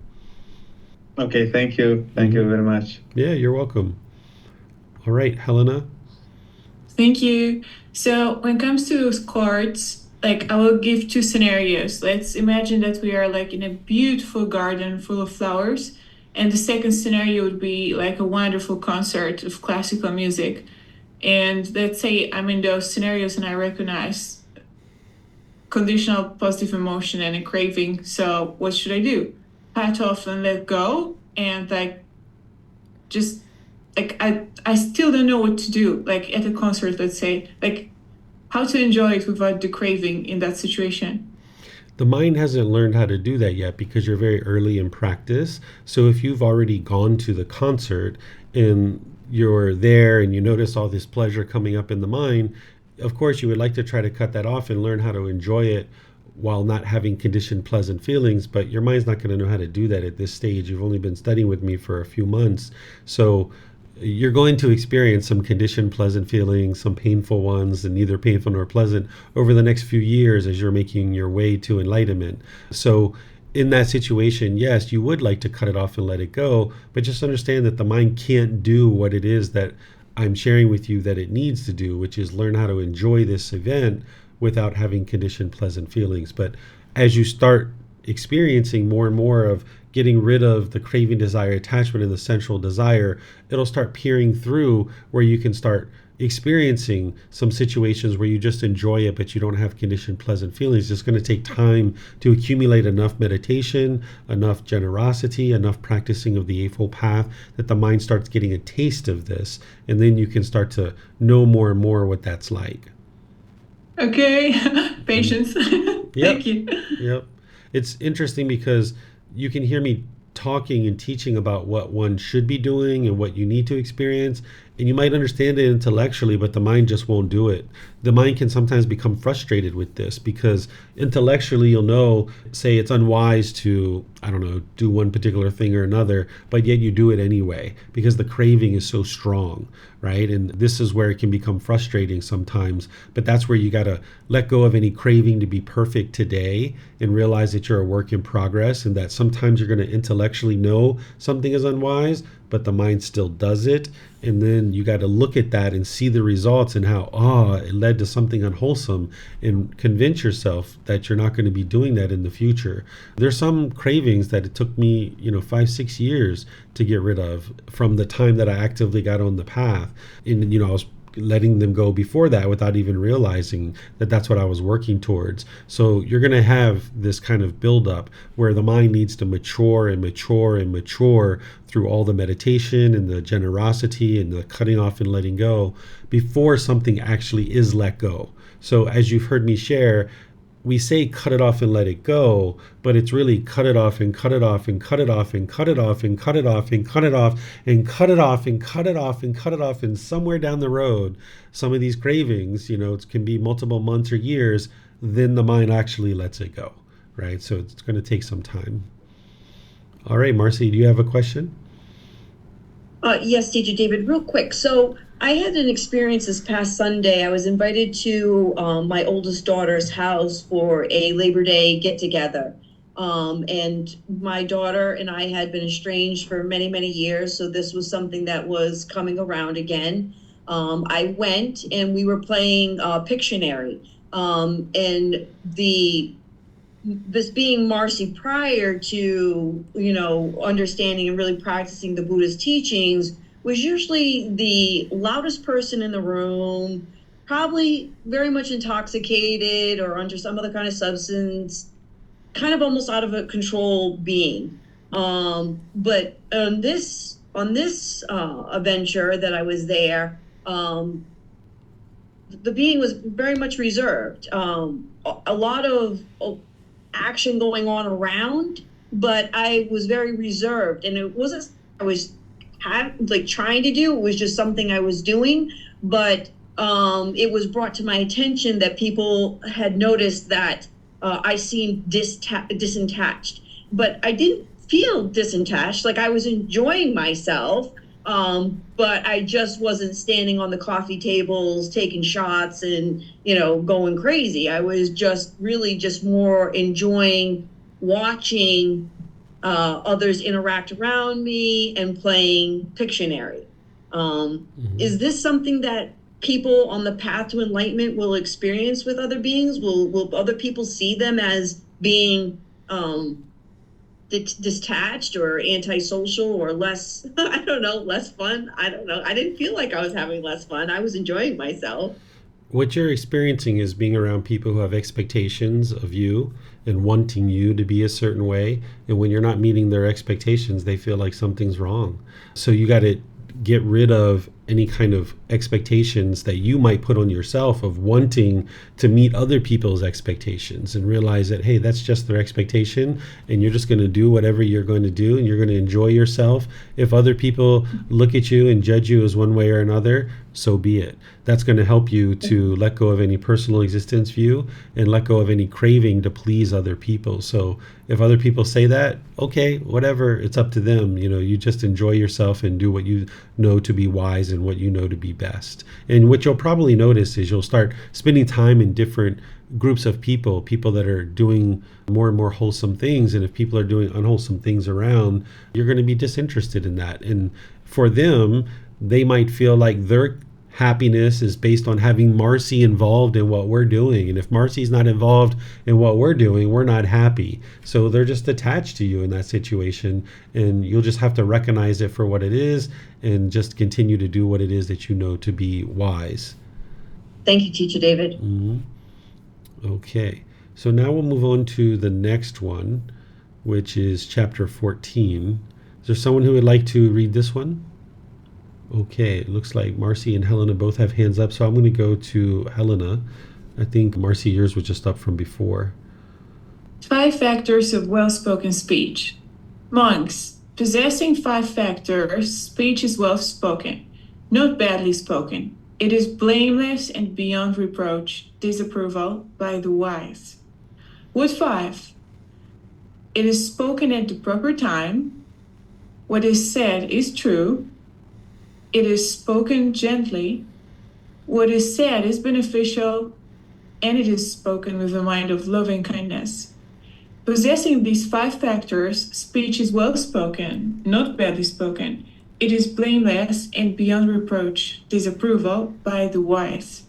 Okay, thank you. Thank you very much. Yeah, you're welcome. All right, Helena. Thank you. So when it comes to cards, like I will give two scenarios. Let's imagine that we are like in a beautiful garden full of flowers. And the second scenario would be like a wonderful concert of classical music. And let's say I'm in those scenarios and I recognize conditional positive emotion and a craving. So what should I do? Pat off and let go, and like just like I still don't know what to do, like at a concert, let's say, like how to enjoy it without the craving in that situation. The mind hasn't learned how to do that yet because you're very early in practice. So if you've already gone to the concert and you're there and you notice all this pleasure coming up in the mind, of course you would like to try to cut that off and learn how to enjoy it while not having conditioned pleasant feelings, but your mind's not going to know how to do that at this stage. You've only been studying with me for a few months. So you're going to experience some conditioned pleasant feelings, some painful ones, and neither painful nor pleasant over the next few years as you're making your way to enlightenment. So in that situation, yes, you would like to cut it off and let it go, but just understand that the mind can't do what it is that I'm sharing with you that it needs to do, which is learn how to enjoy this event without having conditioned pleasant feelings. But as you start experiencing more and more of getting rid of the craving, desire, attachment, and the sensual desire, it'll start peering through where you can start experiencing some situations where you just enjoy it, but you don't have conditioned pleasant feelings. It's just going to take time to accumulate enough meditation, enough generosity, enough practicing of the Eightfold Path that the mind starts getting a taste of this. And then you can start to know more and more what that's like. Okay, patience. Thank you. Yep. It's interesting because you can hear me talking and teaching about what one should be doing and what you need to experience, and you might understand it intellectually, but the mind just won't do it. The mind can sometimes become frustrated with this because intellectually you'll know, say it's unwise to, I don't know, do one particular thing or another, but yet you do it anyway because the craving is so strong, right? And this is where it can become frustrating sometimes, but that's where you got to let go of any craving to be perfect today and realize that you're a work in progress and that sometimes you're going to intellectually know something is unwise, but the mind still does it. And then you got to look at that and see the results and how, it led to something unwholesome, and convince yourself that you're not going to be doing that in the future. There's some cravings that it took me, 5-6 years to get rid of from the time that I actively got on the path. And, I was letting them go before that without even realizing that that's what I was working towards. So you're going to have this kind of buildup where the mind needs to mature and mature and mature through all the meditation and the generosity and the cutting off and letting go before something actually is let go. So as you've heard me share, we say cut it off and let it go, but it's really cut it off and cut it off and cut it off and cut it off and cut it off and cut it off and cut it off and cut it off and cut it off. And somewhere down the road, some of these cravings, it can be multiple months or years, then the mind actually lets it go, right? So it's going to take some time. All right, Marcy, do you have a question? Yes, teacher David, real quick. So I had an experience this past Sunday. I was invited to my oldest daughter's house for a Labor Day get-together. And my daughter and I had been estranged for many, many years, so this was something that was coming around again. I went and we were playing Pictionary. And this being Marcy prior to, understanding and really practicing the Buddha's teachings, was usually the loudest person in the room, probably very much intoxicated or under some other kind of substance, kind of almost out of a control being. But on this adventure that I was there, the being was very much reserved. A lot of action going on around, but I was very reserved, and it wasn't I was trying to do. It was just something I was doing, but it was brought to my attention that people had noticed that I seemed disattached, but I didn't feel disattached. Like I was enjoying myself, but I just wasn't standing on the coffee tables, taking shots and, going crazy. I was just really just more enjoying watching others interact around me and playing Pictionary. Is this something that people on the path to enlightenment will experience with other beings? Will other people see them as being detached or antisocial or less, I don't know, less fun? I don't know. I didn't feel like I was having less fun. I was enjoying myself. What you're experiencing is being around people who have expectations of you and wanting you to be a certain way. And when you're not meeting their expectations, they feel like something's wrong. So you got to get rid of any kind of expectations that you might put on yourself of wanting to meet other people's expectations, and realize that, hey, that's just their expectation, and you're just going to do whatever you're going to do, and you're going to enjoy yourself. If other people look at you and judge you as one way or another, so be it. That's going to help you to let go of any personal existence view and let go of any craving to please other people. So if other people say that, okay, whatever, it's up to them. You just enjoy yourself and do what you know to be wise and what you know to be best. And what you'll probably notice is you'll start spending time in different groups of people that are doing more and more wholesome things. And if people are doing unwholesome things around, you're going to be disinterested in that. And for them, they might feel like their happiness is based on having Marcy involved in what we're doing. And if Marcy's not involved in what we're doing, we're not happy. So they're just attached to you in that situation. And you'll just have to recognize it for what it is and just continue to do what it is that you know to be wise. Thank you, Teacher David. Mm-hmm. Okay. So now we'll move on to the next one, which is chapter 14. Is there someone who would like to read this one? Okay, it looks like Marcy and Helena both have hands up, so I'm going to go to Helena. I think, Marcy, yours was just up from before. 5 factors of well-spoken speech. Monks, possessing 5 factors, speech is well-spoken, not badly spoken. It is blameless and beyond reproach, disapproval by the wise. What 5? It is spoken at the proper time. What is said is true. It is spoken gently. What is said is beneficial, and it is spoken with a mind of loving kindness. Possessing these 5 factors, speech is well spoken, not badly spoken. It is blameless and beyond reproach, disapproval by the wise.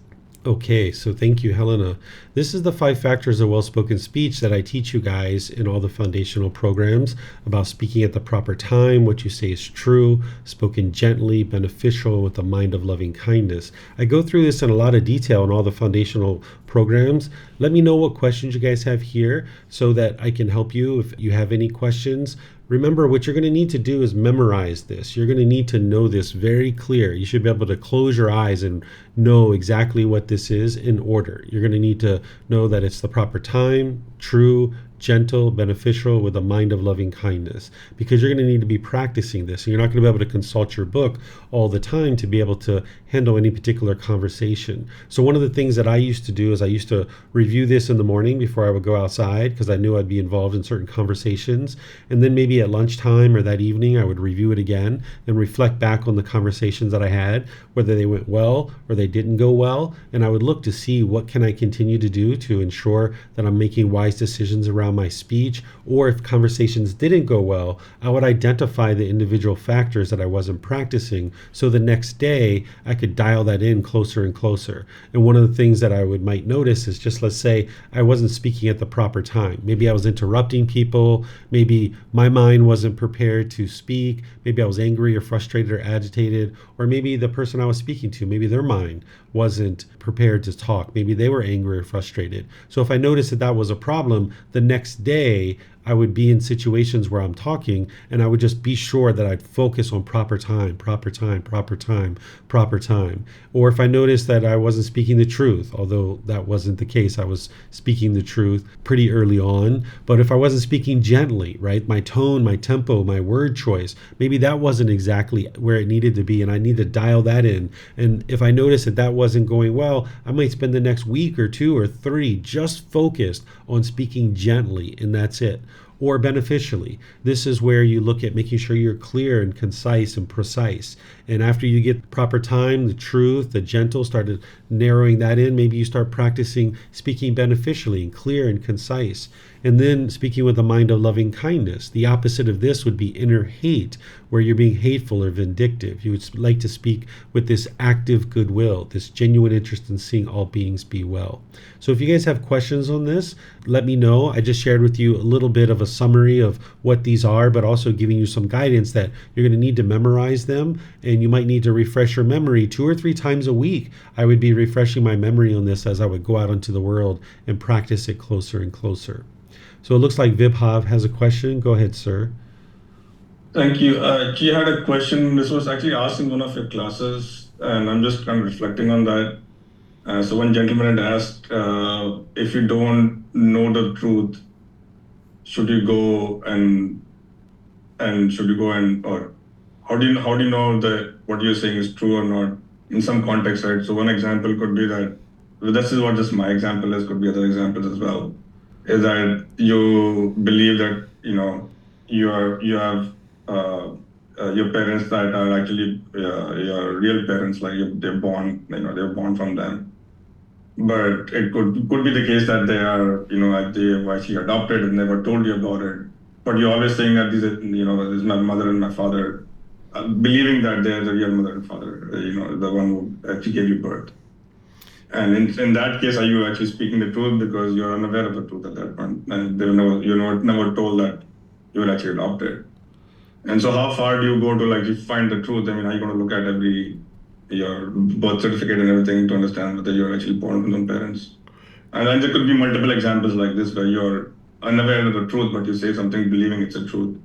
Okay, so thank you, Helena. This is the 5 factors of well-spoken speech that I teach you guys in all the foundational programs about speaking at the proper time, what you say is true, spoken gently, beneficial, with a mind of loving kindness. I go through this in a lot of detail in all the foundational programs. Let me know what questions you guys have here so that I can help you if you have any questions. Remember, what you're going to need to do is memorize this. You're going to need to know this very clear. You should be able to close your eyes and know exactly what this is in order. You're going to need to know that it's the proper time, true, gentle, beneficial, with a mind of loving kindness, because you're going to need to be practicing this. And you're not going to be able to consult your book all the time to be able to handle any particular conversation. So one of the things that I used to do is I used to review this in the morning before I would go outside, because I knew I'd be involved in certain conversations. And then maybe at lunchtime or that evening, I would review it again and reflect back on the conversations that I had, whether they went well or they didn't go well. And I would look to see what can I continue to do to ensure that I'm making wise decisions around my speech. Or if conversations didn't go well, I would identify the individual factors that I wasn't practicing, so the next day I could dial that in closer and closer. And one of the things that I might notice is, just let's say I wasn't speaking at the proper time. Maybe I was interrupting people. Maybe my mind wasn't prepared to speak. Maybe I was angry or frustrated or agitated. Or maybe the person I was speaking to, maybe their mind wasn't prepared to talk. Maybe they were angry or frustrated. So if I noticed that that was a problem, the next day I would be in situations where I'm talking, and I would just be sure that I'd focus on proper time, proper time, proper time, proper time. Or if I noticed that I wasn't speaking the truth, although that wasn't the case, I was speaking the truth pretty early on. But if I wasn't speaking gently, right, my tone, my tempo, my word choice, maybe that wasn't exactly where it needed to be, and I need to dial that in. And if I noticed that that wasn't going well, I might spend the next week or 2 or 3 just focused on speaking gently, and that's it. Or beneficially. This is where you look at making sure you're clear and concise and precise. And after you get proper time, the truth, the gentle, started narrowing that in, maybe you start practicing speaking beneficially and clear and concise. And then speaking with a mind of loving kindness. The opposite of this would be inner hate, where you're being hateful or vindictive. You would like to speak with this active goodwill, this genuine interest in seeing all beings be well. So if you guys have questions on this, let me know. I just shared with you a little bit of a summary of what these are, but also giving you some guidance that you're going to need to memorize them, and you might need to refresh your memory 2 or 3 times a week. I would be refreshing my memory on this as I would go out into the world and practice it closer and closer. So it looks like Vibhav has a question. Go ahead, sir. Thank you. She had a question. This was actually asked in one of your classes, and I'm just kind of reflecting on that. So one gentleman had asked, if you don't know the truth, should you go and or how do you know that what you're saying is true or not in some context, right? So one example could be that, this is what just my example is, could be other examples as well, is that you believe that you have your parents that are actually your real parents, like they're born from them. But it could be the case that they are, like they were actually adopted and never told you about it. But you're always saying that this is my mother and my father, believing that they're the real mother and father, the one who actually gave you birth. And in that case, are you actually speaking the truth because you're unaware of the truth at that point, and you're never told that you were actually adopted? And so, how far do you go to like find the truth? I mean, are you going to look at your birth certificate and everything to understand whether you're actually born from some parents? And then there could be multiple examples like this where you're unaware of the truth, but you say something believing it's a truth.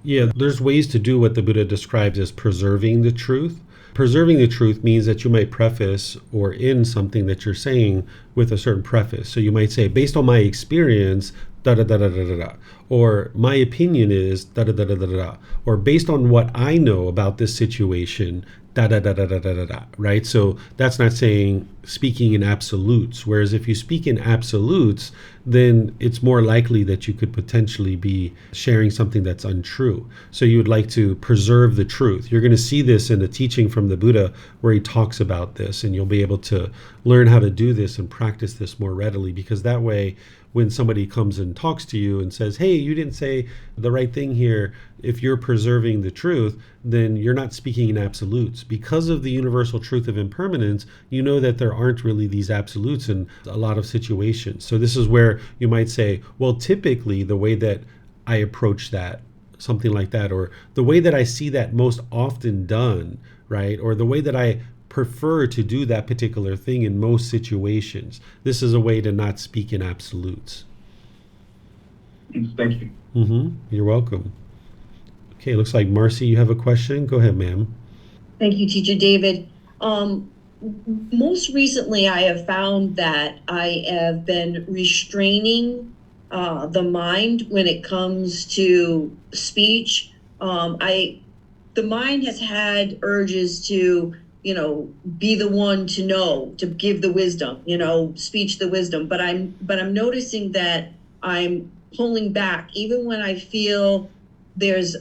Yeah, there's ways to do what the Buddha describes as preserving the truth. Preserving the truth means that you might preface or end something that you're saying with a certain preface. So you might say, based on my experience, da da da da da da da, or my opinion is da da da da da da, or based on what I know about this situation, da da da da da da da da, right? So that's not saying speaking in absolutes. Whereas if you speak in absolutes, then it's more likely that you could potentially be sharing something that's untrue. So you would like to preserve the truth. You're going to see this in the teaching from the Buddha where he talks about this, and you'll be able to learn how to do this and practice this more readily, because that way when somebody comes and talks to you and says, hey, you didn't say the right thing here, if you're preserving the truth, then you're not speaking in absolutes. Because of the universal truth of impermanence, you know that there aren't really these absolutes in a lot of situations. So this is where you might say, well, typically the way that I approach that, something like that, or the way that I see that most often done, right? Or the way that I prefer to do that particular thing in most situations. This is a way to not speak in absolutes. Thank you. You're welcome. Okay, looks like Marcy, you have a question. Go ahead, ma'am. Thank you, Teacher David. Most recently, I have found that I have been restraining the mind when it comes to speech. The mind has had urges to be the one to know, to give the wisdom, speech the wisdom. But I'm noticing that I'm pulling back, even when I feel there's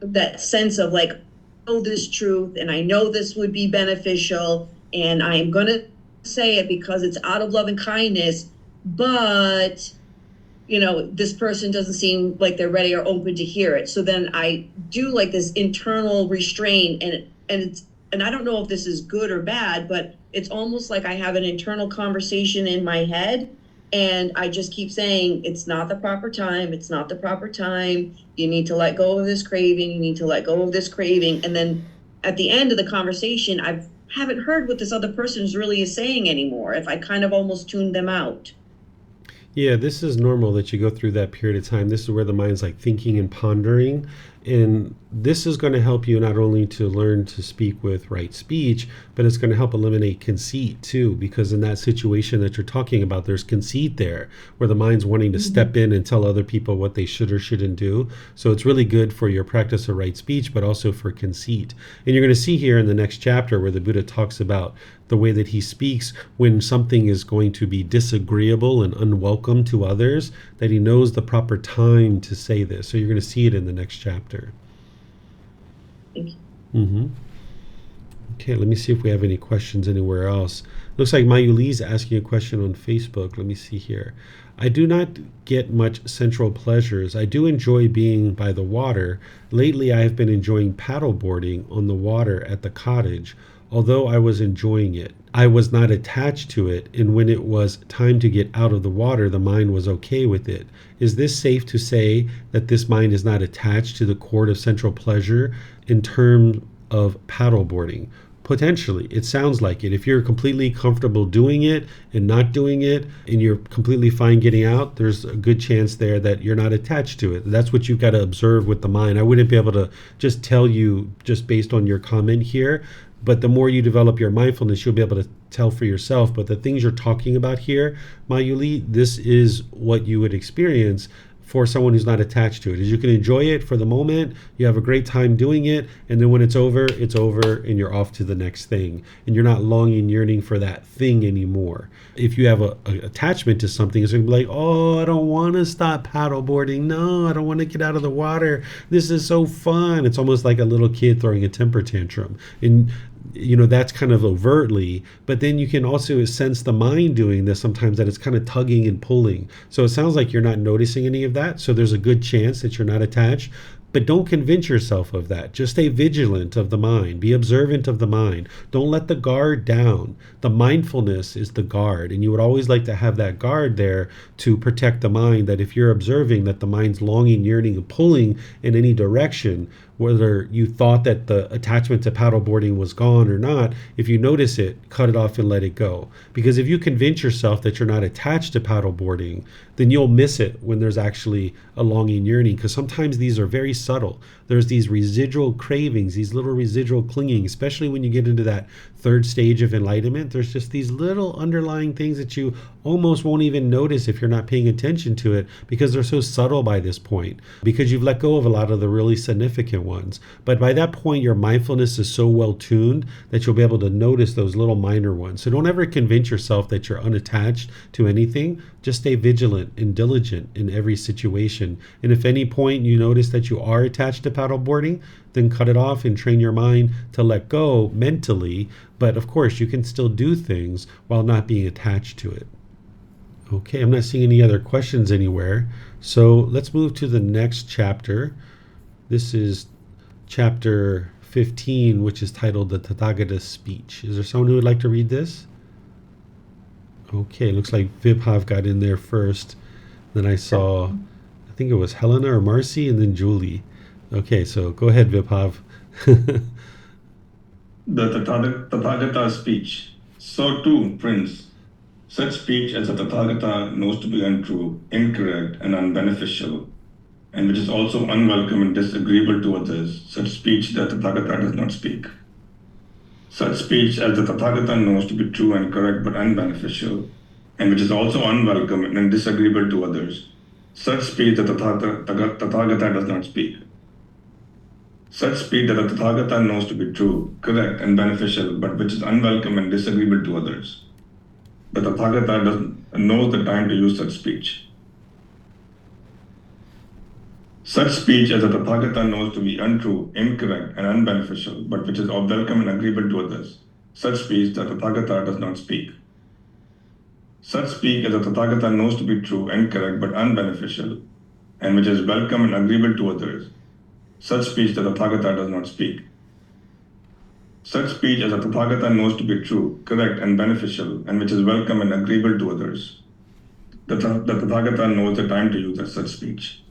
that sense of like, I know this truth, and I know this would be beneficial, and I'm gonna say it because it's out of love and kindness. But this person doesn't seem like they're ready or open to hear it. So then I do like this internal restraint, and I don't know if this is good or bad, but it's almost like I have an internal conversation in my head, and I just keep saying, it's not the proper time. It's not the proper time. You need to let go of this craving. You need to let go of this craving. And then at the end of the conversation, I haven't heard what this other person really is saying anymore, if I kind of almost tuned them out. Yeah, this is normal that you go through that period of time. This is where the mind's like thinking and pondering. And this is going to help you not only to learn to speak with right speech, but it's going to help eliminate conceit too, because in that situation that you're talking about, there's conceit there where the mind's wanting to step in and tell other people what they should or shouldn't do. So it's really good for your practice of right speech, but also for conceit. And you're going to see here in the next chapter where the Buddha talks about the way that he speaks when something is going to be disagreeable and unwelcome to others, that he knows the proper time to say this. So you're going to see it in the next chapter. Thank you. Mm-hmm. Okay, let me see if we have any questions anywhere else. Looks like Mayu Lee's asking a question on Facebook. Let me see here. I do not get much sensual pleasures. I do enjoy being by the water. Lately, I have been enjoying paddleboarding on the water at the cottage. Although I was enjoying it, I was not attached to it, and when it was time to get out of the water, the mind was okay with it. Is this safe to say that this mind is not attached to the cord of sensual pleasure in terms of paddleboarding? Potentially, it sounds like it. If you're completely comfortable doing it and not doing it, and you're completely fine getting out, there's a good chance there that you're not attached to it. That's what you've got to observe with the mind. I wouldn't be able to just tell you just based on your comment here. But the more you develop your mindfulness, you'll be able to tell for yourself. But the things you're talking about here, Mayuli, this is what you would experience for someone who's not attached to it. Is you can enjoy it for the moment, you have a great time doing it, and then when it's over, and you're off to the next thing. And you're not longing, yearning for that thing anymore. If you have a attachment to something, it's going to be like, oh, I don't want to stop paddleboarding. No, I don't want to get out of the water. This is so fun. It's almost like a little kid throwing a temper tantrum. And that's kind of overtly, but then you can also sense the mind doing this sometimes, that it's kind of tugging and pulling. So it sounds like you're not noticing any of that. So there's a good chance that you're not attached. But don't convince yourself of that. Just stay vigilant of the mind. Be observant of the mind. Don't let the guard down. The mindfulness is the guard. And you would always like to have that guard there to protect the mind, that if you're observing that the mind's longing, yearning, and pulling in any direction, whether you thought that the attachment to paddleboarding was gone or not, if you notice it, cut it off and let it go. Because if you convince yourself that you're not attached to paddleboarding, then you'll miss it when there's actually a longing, yearning. Because sometimes these are very subtle. There's these residual cravings, these little residual clinging, especially when you get into that third stage of enlightenment. There's just these little underlying things that you almost won't even notice if you're not paying attention to it, because they're so subtle by this point, because you've let go of a lot of the really significant ones. But by that point, your mindfulness is so well tuned that you'll be able to notice those little minor ones. So don't ever convince yourself that you're unattached to anything. Just stay vigilant and diligent in every situation. And if any point you notice that you are attached to paddleboarding, then cut it off and train your mind to let go mentally. But of course, you can still do things while not being attached to it. Okay, I'm not seeing any other questions anywhere. So let's move to the next chapter. This is chapter 15, which is titled The Tathagata's Speech. Is there someone who would like to read this? Okay, looks like Vibhav got in there first. Then I saw, I think it was Helena or Marcy, and then Julie. Okay, so go ahead, Vibhav. The Tathagata's speech. So too, Prince, such speech as the Tathagata knows to be untrue, incorrect, and unbeneficial, and which is also unwelcome and disagreeable to others, such speech that the Tathagata does not speak. Such speech as the Tathagata knows to be true and correct but unbeneficial, and which is also unwelcome and disagreeable to others, such speech that the Tathagata does not speak. Such speech that the Tathagata knows to be true, correct, and beneficial, but which is unwelcome and disagreeable to others. The Tathagata knows the time to use such speech. Such speech as the Tathagata knows to be untrue, incorrect, and unbeneficial, but which is unwelcome and agreeable to others. Such speech that the Tathagata does not speak. Such speech as the Tathagata knows to be true and correct, but unbeneficial, and which is welcome and agreeable to others. Such speech that the Tathagata does not speak. Such speech as the Tathagata knows to be true, correct, and beneficial, and which is welcome and agreeable to others. The Tathagata knows the time to use such speech.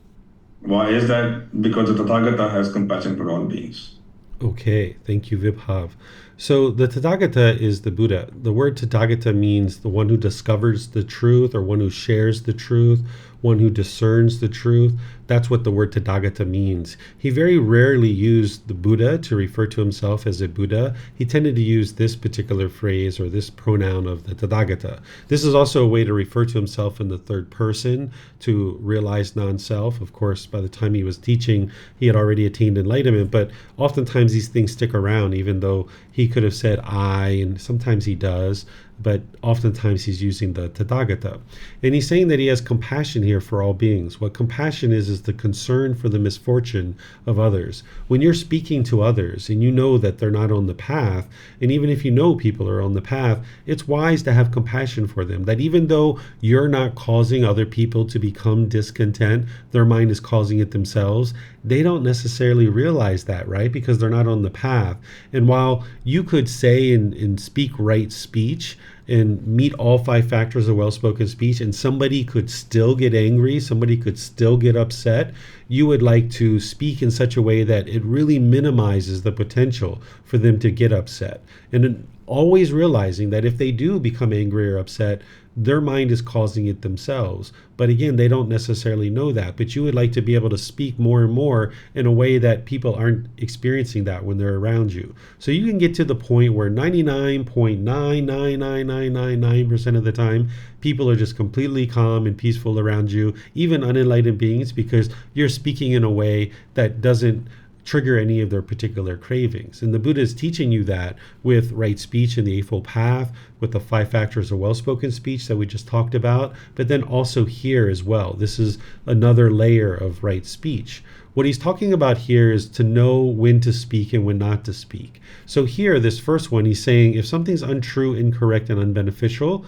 Why is that? Because the Tathagata has compassion for all beings. Okay, thank you, Vibhav. So the Tathagata is the Buddha. The word Tathagata means the one who discovers the truth, or one who shares the truth, one who discerns the truth. That's what the word Tathagata means. He very rarely used the Buddha to refer to himself as a Buddha. He tended to use this particular phrase or this pronoun of the Tathagata. This is also a way to refer to himself in the third person, to realize non-self. Of course, by the time he was teaching, he had already attained enlightenment, but oftentimes these things stick around, even though he could have said I, and sometimes he does, but oftentimes he's using the Tathagata. And he's saying that he has compassion here for all beings. What compassion is the concern for the misfortune of others. When you're speaking to others and you know that they're not on the path, and even if you know people are on the path, it's wise to have compassion for them, that even though you're not causing other people to become discontent, their mind is causing it themselves. They don't necessarily realize that, right? Because they're not on the path. And while you could say and speak right speech and meet all 5 factors of well-spoken speech, and somebody could still get angry, somebody could still get upset, you would like to speak in such a way that it really minimizes the potential for them to get upset. And always realizing that if they do become angry or upset, their mind is causing it themselves. But again, they don't necessarily know that. But you would like to be able to speak more and more in a way that people aren't experiencing that when they're around you. So you can get to the point where 99.99999% of the time, people are just completely calm and peaceful around you, even unenlightened beings, because you're speaking in a way that doesn't trigger any of their particular cravings. And the Buddha is teaching you that with right speech in the Eightfold Path, with the 5 factors of well-spoken speech that we just talked about, but then also here as well. This is another layer of right speech. What he's talking about here is to know when to speak and when not to speak. So here, this first one, he's saying if something's untrue, incorrect, and unbeneficial,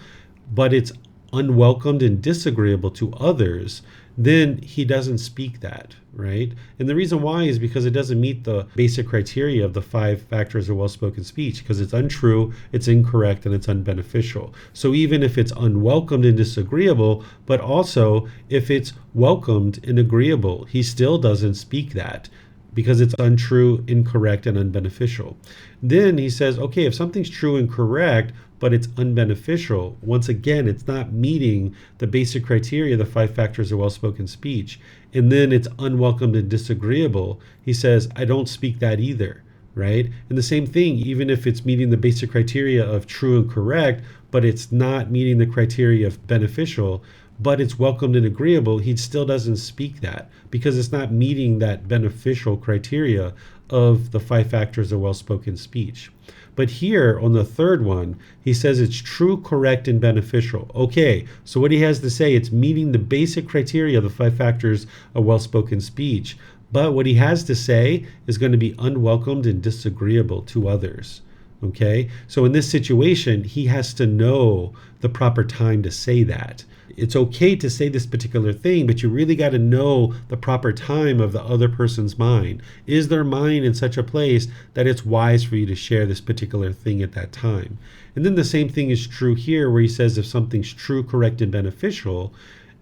but it's unwelcomed and disagreeable to others, then he doesn't speak that, right? And the reason why is because it doesn't meet the basic criteria of the 5 factors of well-spoken speech, because it's untrue, it's incorrect, and it's unbeneficial. So even if it's unwelcomed and disagreeable, but also if it's welcomed and agreeable, he still doesn't speak that, because it's untrue, incorrect, and unbeneficial. Then he says, okay, if something's true and correct, but it's unbeneficial, once again, it's not meeting the basic criteria, the 5 factors of well-spoken speech, and then it's unwelcomed and disagreeable, he says, I don't speak that either, right? And the same thing, even if it's meeting the basic criteria of true and correct, but it's not meeting the criteria of beneficial, but it's welcomed and agreeable, he still doesn't speak that, because it's not meeting that beneficial criteria of the 5 factors of well-spoken speech. But here on the third one, he says it's true, correct, and beneficial. Okay, so what he has to say, it's meeting the basic criteria of the 5 factors of well-spoken speech. But what he has to say is going to be unwelcomed and disagreeable to others. Okay, so in this situation, he has to know the proper time to say that. It's okay to say this particular thing, but you really got to know the proper time of the other person's mind. Is their mind in such a place that it's wise for you to share this particular thing at that time? And then the same thing is true here, where he says if something's true, correct, and beneficial,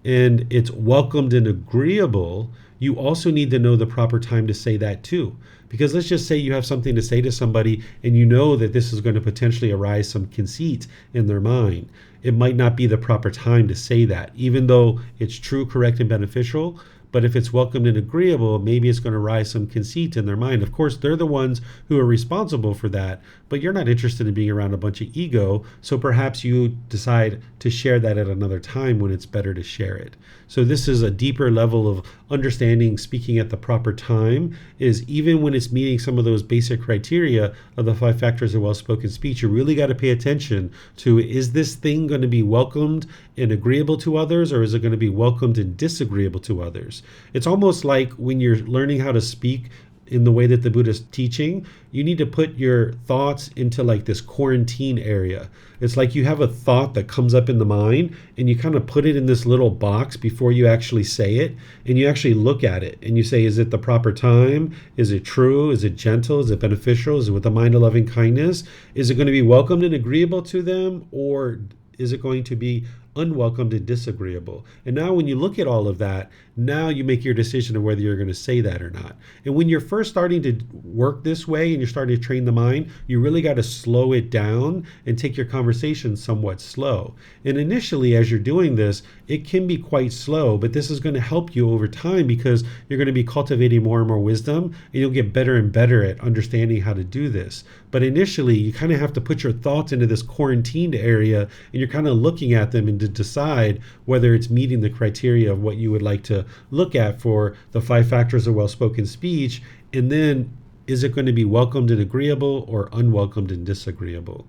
and it's welcomed and agreeable, you also need to know the proper time to say that too. Because let's just say you have something to say to somebody and you know that this is going to potentially arise some conceit in their mind. It might not be the proper time to say that, even though it's true, correct, and beneficial. But if it's welcomed and agreeable, maybe it's going to rise some conceit in their mind. Of course, they're the ones who are responsible for that, but you're not interested in being around a bunch of ego, so perhaps you decide to share that at another time when it's better to share it. So this is a deeper level of understanding speaking at the proper time, is even when it's meeting some of those basic criteria of the 5 factors of well-spoken speech, you really got to pay attention to, is this thing going to be welcomed and agreeable to others, or is it going to be welcomed and disagreeable to others? It's almost like when you're learning how to speak in the way that the Buddha's teaching, you need to put your thoughts into like this quarantine area. It's like you have a thought that comes up in the mind and you kind of put it in this little box before you actually say it, and you actually look at it and you say, is it the proper time? Is it true? Is it gentle? Is it beneficial? Is it with the mind of loving kindness? Is it going to be welcomed and agreeable to them, or is it going to be unwelcomed and disagreeable. And now when you look at all of that, now you make your decision of whether you're going to say that or not. And when you're first starting to work this way and you're starting to train the mind, you really got to slow it down and take your conversation somewhat slow. And initially, as you're doing this, it can be quite slow, but this is going to help you over time because you're going to be cultivating more and more wisdom, and you'll get better and better at understanding how to do this. But initially, you kind of have to put your thoughts into this quarantined area, and you're kind of looking at them and to decide whether it's meeting the criteria of what you would like to look at for the 5 factors of well-spoken speech, and then is it going to be welcomed and agreeable or unwelcomed and disagreeable?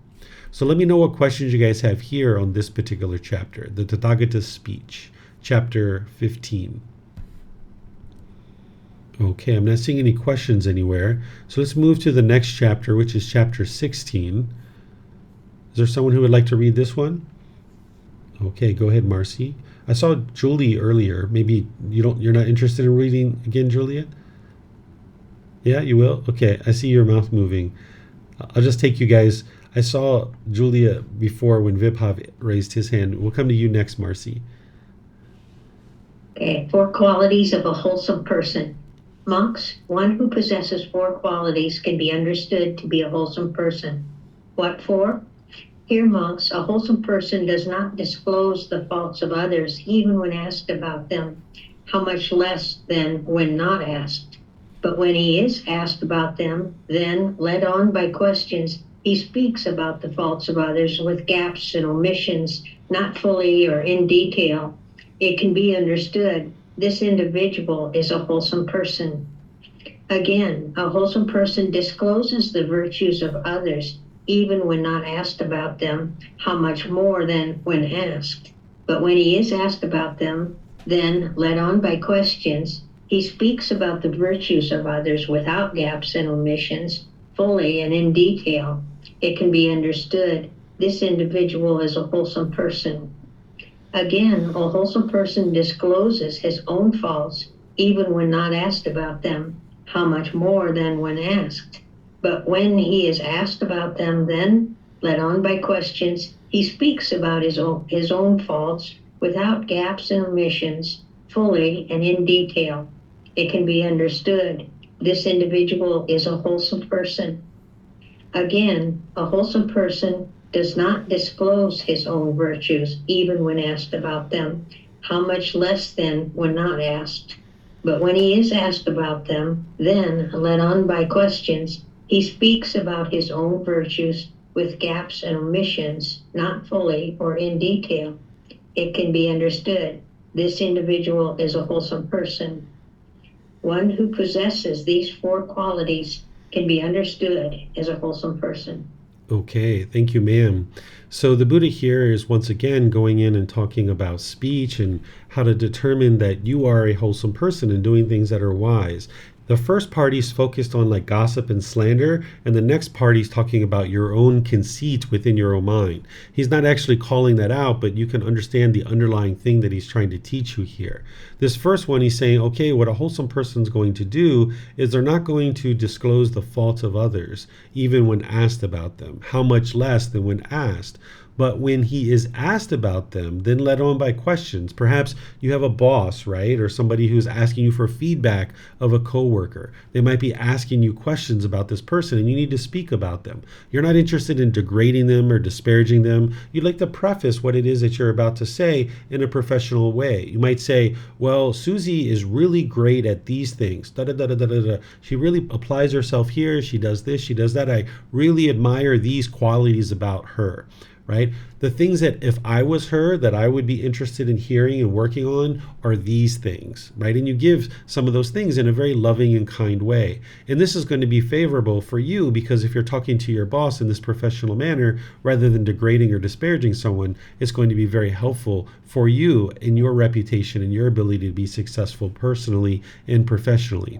So let me know what questions you guys have here on this particular chapter, the Tathagata's speech, chapter 15. Okay, I'm not seeing any questions anywhere. So let's move to the next chapter, which is chapter 16. Is there someone who would like to read this one? Okay, go ahead, Marcy. I saw Julie earlier. Maybe you're not interested in reading again, Julia? Yeah, you will? Okay, I see your mouth moving. I'll just take you guys. I saw Julia before when Vibhav raised his hand. We'll come to you next, Marcy. Okay, 4 qualities of a wholesome person. Monks, one who possesses 4 qualities can be understood to be a wholesome person. What for? Here, monks, a wholesome person does not disclose the faults of others, even when asked about them, how much less than when not asked. But when he is asked about them, then, led on by questions, he speaks about the faults of others with gaps and omissions, not fully or in detail. It can be understood this individual is a wholesome person. Again, a wholesome person discloses the virtues of others, even when not asked about them, how much more than when asked. But when he is asked about them, then, led on by questions, he speaks about the virtues of others without gaps and omissions, fully and in detail. It can be understood this individual is a wholesome person. Again, a wholesome person discloses his own faults, even when not asked about them, how much more than when asked. But when he is asked about them, then, led on by questions, he speaks about his own faults without gaps and omissions, fully and in detail. It can be understood this individual is a wholesome person. Again, a wholesome person does not disclose his own virtues, even when asked about them, how much less than when not asked. But when he is asked about them, then, led on by questions, he speaks about his own virtues with gaps and omissions, not fully or in detail. It can be understood this individual is a wholesome person. One who possesses these 4 qualities can be understood as a wholesome person. Okay, thank you, ma'am. So the Buddha here is once again going in and talking about speech and how to determine that you are a wholesome person and doing things that are wise. The first part is focused on like gossip and slander, and the next part is talking about your own conceit within your own mind. He's not actually calling that out, but you can understand the underlying thing that he's trying to teach you here. This first one, he's saying, okay, what a wholesome person's going to do is they're not going to disclose the faults of others, even when asked about them, how much less than when asked. But when he is asked about them, then led on by questions. Perhaps you have a boss, right? Or somebody who's asking you for feedback of a coworker. They might be asking you questions about this person and you need to speak about them. You're not interested in degrading them or disparaging them. You'd like to preface what it is that you're about to say in a professional way. You might say, well, Susie is really great at these things. Da, da, da, da, da, da. She really applies herself here. She does this, she does that. I really admire these qualities about her. Right? The things that if I was her that I would be interested in hearing and working on are these things, right? And you give some of those things in a very loving and kind way. And this is going to be favorable for you because if you're talking to your boss in this professional manner, rather than degrading or disparaging someone, it's going to be very helpful for you in your reputation and your ability to be successful personally and professionally.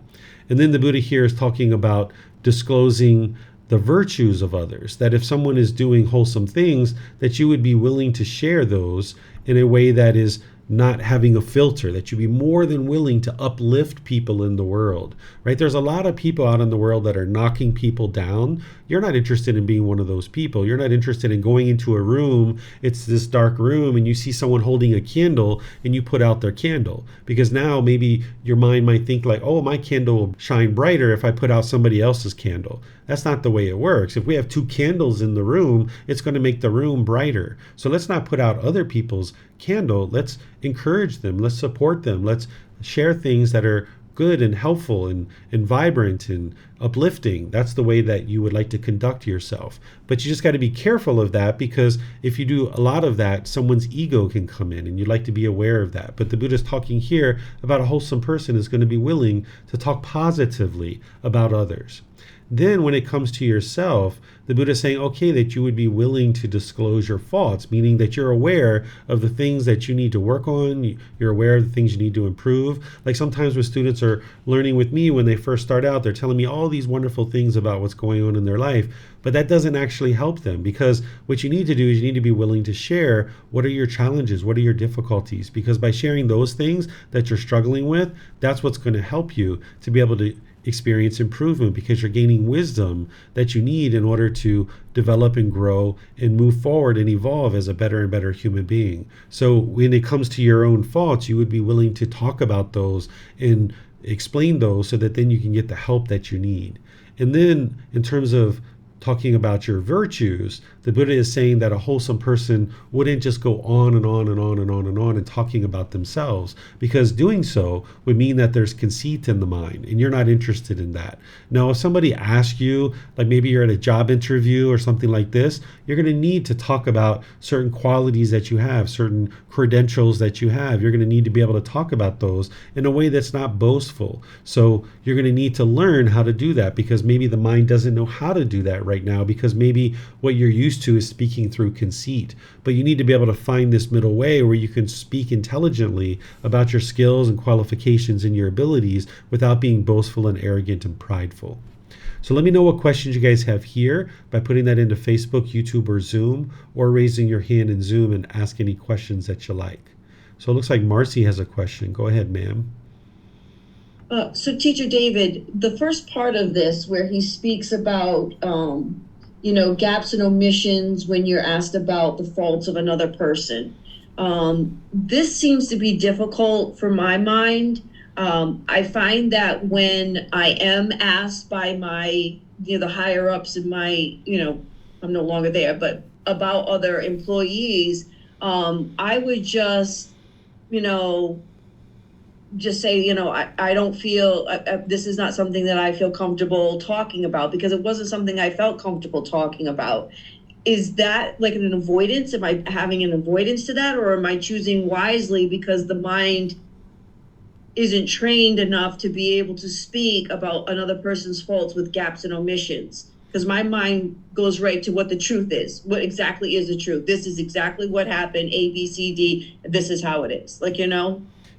And then the Buddha here is talking about disclosing the virtues of others, that if someone is doing wholesome things, that you would be willing to share those in a way that is not having a filter, that you'd be more than willing to uplift people in the world, right? There's a lot of people out in the world that are knocking people down. You're not interested in being one of those people. You're not interested in going into a room, it's this dark room, and you see someone holding a candle and you put out their candle. Because now maybe your mind might think like, oh, my candle will shine brighter if I put out somebody else's candle. That's not the way it works. If we have two candles in the room, it's going to make the room brighter. So let's not put out other people's candle. Let's encourage them. Let's support them. Let's share things that are good and helpful and vibrant and uplifting. That's the way that you would like to conduct yourself. But you just got to be careful of that, because if you do a lot of that, someone's ego can come in, and you'd like to be aware of that. But the Buddha's talking here about a wholesome person is going to be willing to talk positively about others. Then when it comes to yourself, the Buddha is saying, okay, that you would be willing to disclose your faults, meaning that you're aware of the things that you need to work on. You're aware of the things you need to improve. Like sometimes when students are learning with me, when they first start out, they're telling me all these wonderful things about what's going on in their life, but that doesn't actually help them, because what you need to do is you need to be willing to share what are your challenges, what are your difficulties, because by sharing those things that you're struggling with, that's what's going to help you to be able to experience improvement, because you're gaining wisdom that you need in order to develop and grow and move forward and evolve as a better and better human being. So when it comes to your own faults, you would be willing to talk about those and explain those so that then you can get the help that you need. And then in terms of talking about your virtues, the Buddha is saying that a wholesome person wouldn't just go on and on and on and on and on and talking about themselves, because doing so would mean that there's conceit in the mind, and you're not interested in that. Now, if somebody asks you, like maybe you're at a job interview or something like this, you're going to need to talk about certain qualities that you have, certain credentials that you have. You're going to need to be able to talk about those in a way that's not boastful. So you're going to need to learn how to do that, because maybe the mind doesn't know how to do that right now, because maybe what you're used to is speaking through conceit. But you need to be able to find this middle way where you can speak intelligently about your skills and qualifications and your abilities without being boastful and arrogant and prideful. So let me know what questions you guys have here by putting that into Facebook, YouTube, or Zoom, or raising your hand in Zoom and ask any questions that you like. So it looks like Marcy has a question. Go ahead, ma'am. So Teacher David, the first part of this where he speaks about, gaps and omissions when you're asked about the faults of another person. This seems to be difficult for my mind. I find that when I am asked by my, the higher ups in my, I'm no longer there, but about other employees, I would just say, I don't feel, this is not something that I feel comfortable talking about, because it wasn't something I felt comfortable talking about. Is that like an avoidance? Am I having an avoidance to that? Or am I choosing wisely because the mind isn't trained enough to be able to speak about another person's faults with gaps and omissions? Because my mind goes right to what the truth is. What exactly is the truth? This is exactly what happened, A, B, C, D. This is how it is.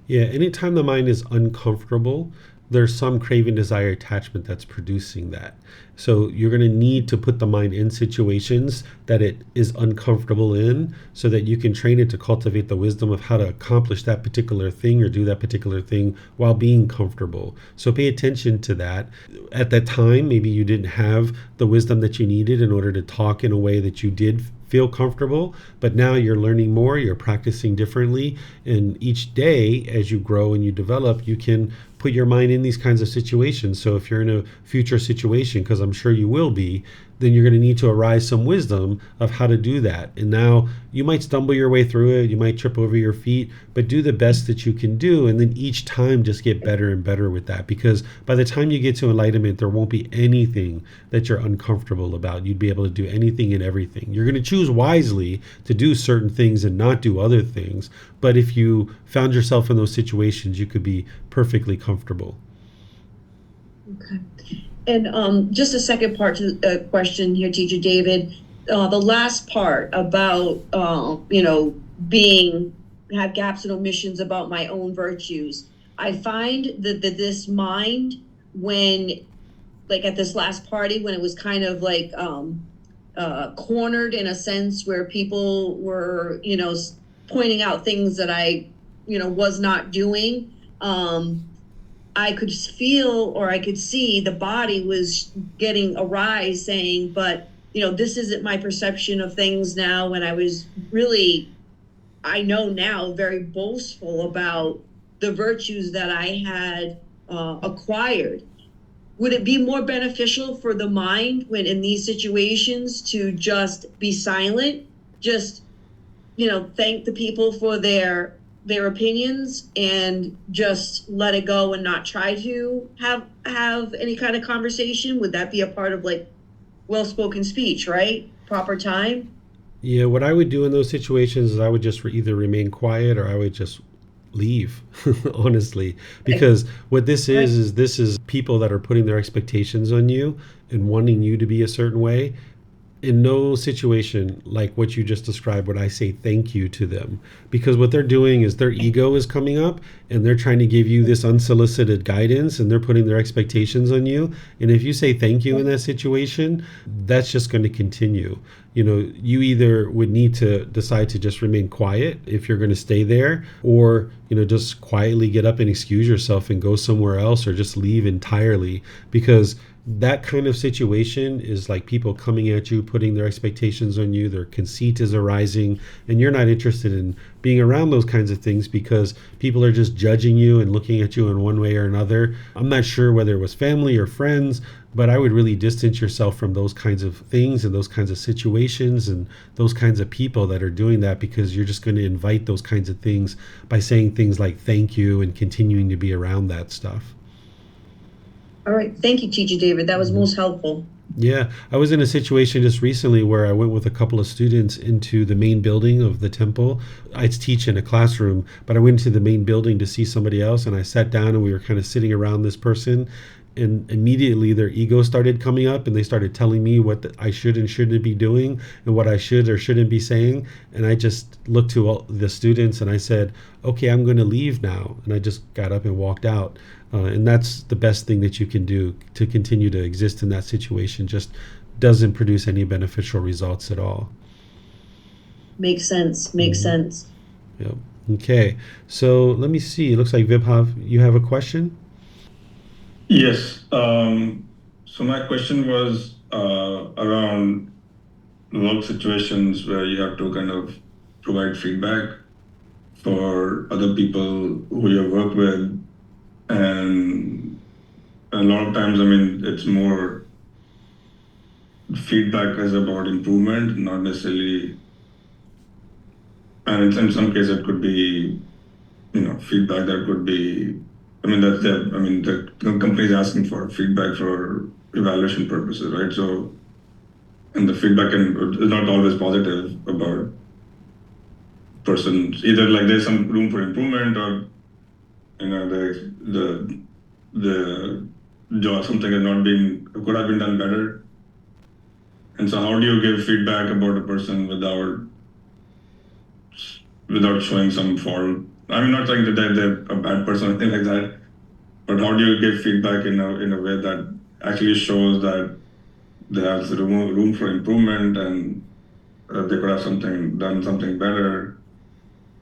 Yeah, anytime the mind is uncomfortable, there's some craving, desire, attachment that's producing that. So you're going to need to put the mind in situations that it is uncomfortable in, so that you can train it to cultivate the wisdom of how to accomplish that particular thing or do that particular thing while being comfortable. So pay attention to that. At that time, maybe you didn't have the wisdom that you needed in order to talk in a way that you did feel comfortable, but now you're learning more, you're practicing differently, and each day as you grow and you develop, you can put your mind in these kinds of situations. So if you're in a future situation, because I'm sure you will be, then you're going to need to arise some wisdom of how to do that. And now you might stumble your way through it, you might trip over your feet, but do the best that you can do, and then each time just get better and better with that, because by the time you get to enlightenment, there won't be anything that you're uncomfortable about. You'd be able to do anything and everything. You're going to choose wisely to do certain things and not do other things, but if you found yourself in those situations, you could be perfectly comfortable. Okay. And just a second part to the question here, Teacher David, the last part about, have gaps and omissions about my own virtues. I find that this mind, when, like at this last party, when it was kind of like cornered in a sense where people were, pointing out things that I was not doing. I could feel, or I could see the body was getting a rise saying, but this isn't my perception of things now. When I was really, I know now, very boastful about the virtues that I had acquired. Would it be more beneficial for the mind when in these situations to just be silent, just thank the people for their opinions and just let it go and not try to have any kind of conversation? Would that be a part of like well-spoken speech, right? Proper time? Yeah, what I would do in those situations is I would just either remain quiet or I would just leave, honestly. Because what this is this is people that are putting their expectations on you and wanting you to be a certain way. In no situation like what you just described would I say thank you to them, because what they're doing is their ego is coming up and they're trying to give you this unsolicited guidance and they're putting their expectations on you. And if you say thank you in that situation, that's just going to continue. You either would need to decide to just remain quiet if you're going to stay there, or just quietly get up and excuse yourself and go somewhere else, or just leave entirely. Because that kind of situation is like people coming at you, putting their expectations on you, their conceit is arising, and you're not interested in being around those kinds of things because people are just judging you and looking at you in one way or another. I'm not sure whether it was family or friends, but I would really distance yourself from those kinds of things and those kinds of situations and those kinds of people that are doing that, because you're just going to invite those kinds of things by saying things like thank you and continuing to be around that stuff. All right. Thank you, Teacher David. That was most helpful. Yeah, I was in a situation just recently where I went with a couple of students into the main building of the temple. I teach in a classroom, but I went to the main building to see somebody else, and I sat down and we were kind of sitting around this person, and immediately their ego started coming up and they started telling me what I should and shouldn't be doing and what I should or shouldn't be saying. And I just looked to all the students and I said, okay, I'm going to leave now. And I just got up and walked out. And that's the best thing that you can do to continue to exist in that situation. Just doesn't produce any beneficial results at all. Makes sense. Makes sense. Yep. Okay. So let me see. It looks like Vibhav, you have a question? Yes. So my question was around work situations where you have to kind of provide feedback for other people who you work with. And a lot of times, it's more feedback is about improvement, not necessarily, and in some cases it could be, feedback that could be, the company is asking for feedback for evaluation purposes, right? So, and the feedback is not always positive about persons, either like there's some room for improvement or the job, something is not being, could have been done better. And so how do you give feedback about a person without showing some fault? I'm not saying that they're a bad person or anything like that, but how do you give feedback in a way that actually shows that they have room for improvement and they could have done something better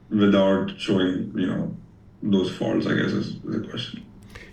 without showing, those faults, I guess is the question.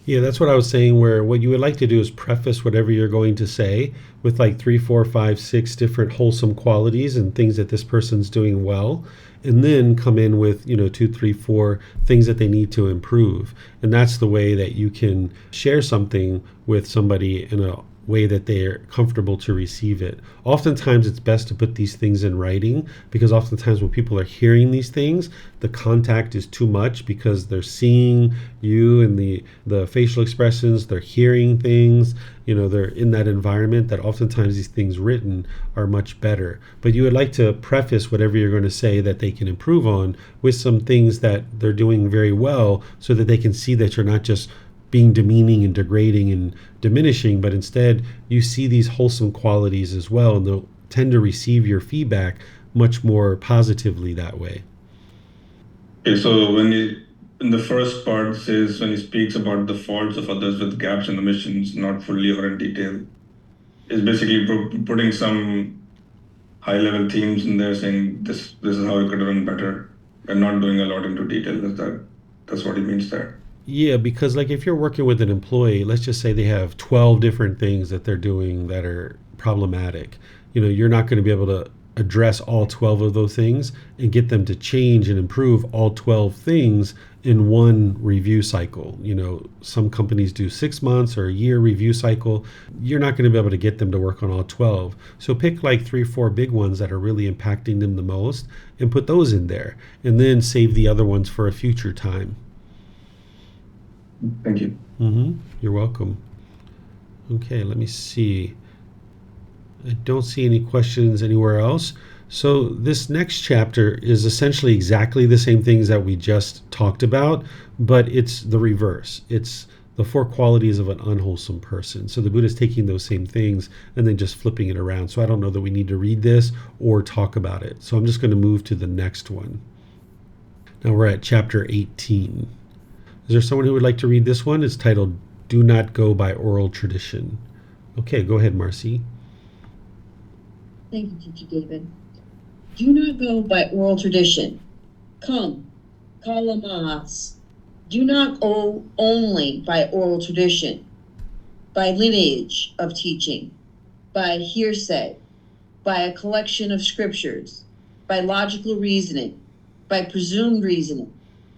Yeah, that's what I was saying, where what you would like to do is preface whatever you're going to say with like 3, 4, 5, 6 different wholesome qualities and things that this person's doing well, and then come in with 2, 3, 4 things that they need to improve. And that's the way that you can share something with somebody in a way that they're comfortable to receive it. Oftentimes it's best to put these things in writing, because oftentimes when people are hearing these things, the contact is too much because they're seeing you and the facial expressions, they're hearing things, they're in that environment, that oftentimes these things written are much better. But you would like to preface whatever you're going to say that they can improve on with some things that they're doing very well, so that they can see that you're not just being demeaning and degrading and diminishing, but instead you see these wholesome qualities as well, and they'll tend to receive your feedback much more positively that way. Okay, so when in the first part says, when he speaks about the faults of others with gaps in omissions, not fully or in detail, is basically putting some high-level themes in there, saying this is how it could have been better. and not going a lot into detail. That's what he means there? Yeah, because like if you're working with an employee, let's just say they have 12 different things that they're doing that are problematic. You're not going to be able to address all 12 of those things and get them to change and improve all 12 things in one review cycle. Some companies do 6 months or a year review cycle. You're not going to be able to get them to work on all 12. So pick like 3-4 big ones that are really impacting them the most and put those in there, and then save the other ones for a future time. Thank you. You're welcome. Okay, let me see. I don't see any questions anywhere else. So this next chapter is essentially exactly the same things that we just talked about, but it's the reverse. It's the 4 qualities of an unwholesome person. So the Buddha is taking those same things and then just flipping it around. So I don't know that we need to read this or talk about it. So I'm just going to move to the next one. Now we're at chapter 18. Is there someone who would like to read this one? It's titled, Do Not Go by Oral Tradition. Okay, go ahead, Marcy. Thank you, Teacher David. Do not go by oral tradition. Come, kalamas. Do not go only by oral tradition, by lineage of teaching, by hearsay, by a collection of scriptures, by logical reasoning, by presumed reasoning,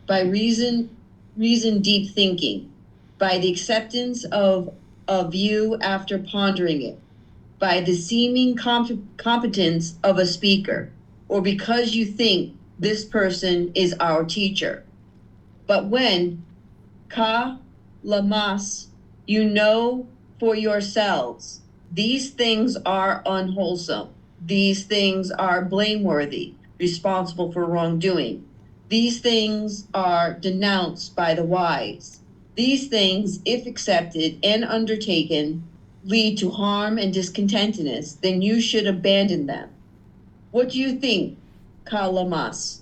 by reason deep thinking, by the acceptance of a view after pondering it, by the seeming competence of a speaker, or because you think this person is our teacher. But when ka lamas, you know for yourselves, these things are unwholesome, these things are blameworthy, responsible for wrongdoing. These things are denounced by the wise. These things, if accepted and undertaken, lead to harm and discontentedness, then you should abandon them. What do you think, kalamas?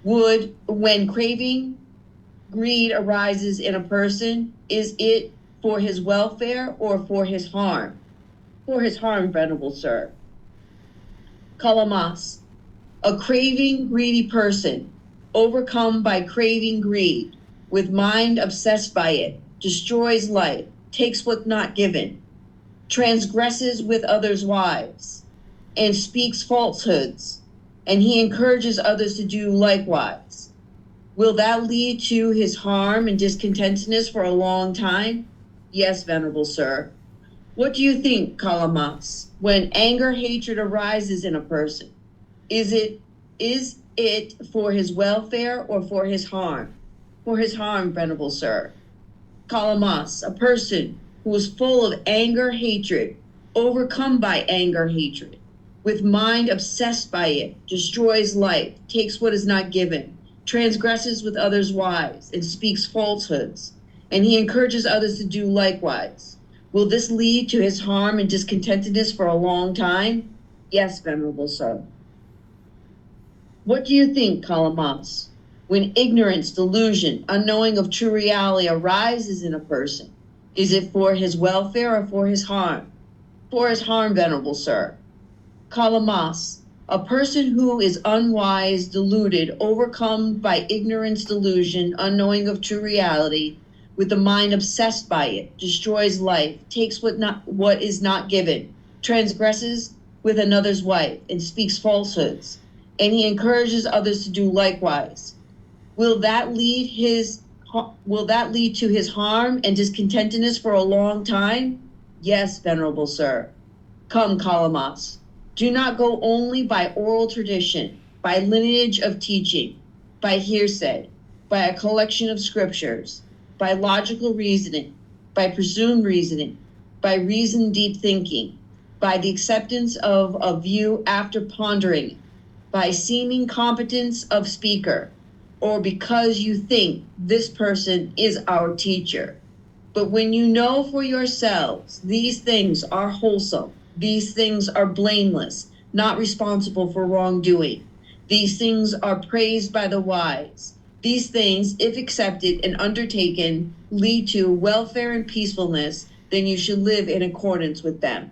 When craving, greed arises in a person, is it for his welfare or for his harm? For his harm, venerable sir. Kalamas, a craving, greedy person, overcome by craving greed, with mind obsessed by it, destroys life, takes what's not given, transgresses with others' wives, and speaks falsehoods, and he encourages others to do likewise. Will that lead to his harm and discontentedness for a long time? Yes, venerable sir. What do you think, kalamas, when anger, hatred arises in a person? Is it for his welfare or for his harm? For his harm, venerable sir. Kalamas, a person who is full of anger, hatred, overcome by anger, hatred, with mind obsessed by it, destroys life, takes what is not given, transgresses with others' wives, and speaks falsehoods, and he encourages others to do likewise. Will this lead to his harm and discontentedness for a long time? Yes, venerable sir. What do you think, kalamas, when ignorance, delusion, unknowing of true reality arises in a person? Is it for his welfare or for his harm? For his harm, venerable sir. Kalamas, a person who is unwise, deluded, overcome by ignorance, delusion, unknowing of true reality, with the mind obsessed by it, destroys life, takes what is not given, transgresses with another's wife, and speaks falsehoods, and he encourages others to do likewise. Will that lead to his harm and discontentedness for a long time? Yes, venerable sir. Come, kalamas. Do not go only by oral tradition, by lineage of teaching, by hearsay, by a collection of scriptures, by logical reasoning, by presumed reasoning, by reason deep thinking, by the acceptance of a view after pondering, by seeming competence of speaker, or because you think this person is our teacher. But when you know for yourselves, these things are wholesome, these things are blameless, not responsible for wrongdoing. These things are praised by the wise. These things, if accepted and undertaken, lead to welfare and peacefulness, then you should live in accordance with them.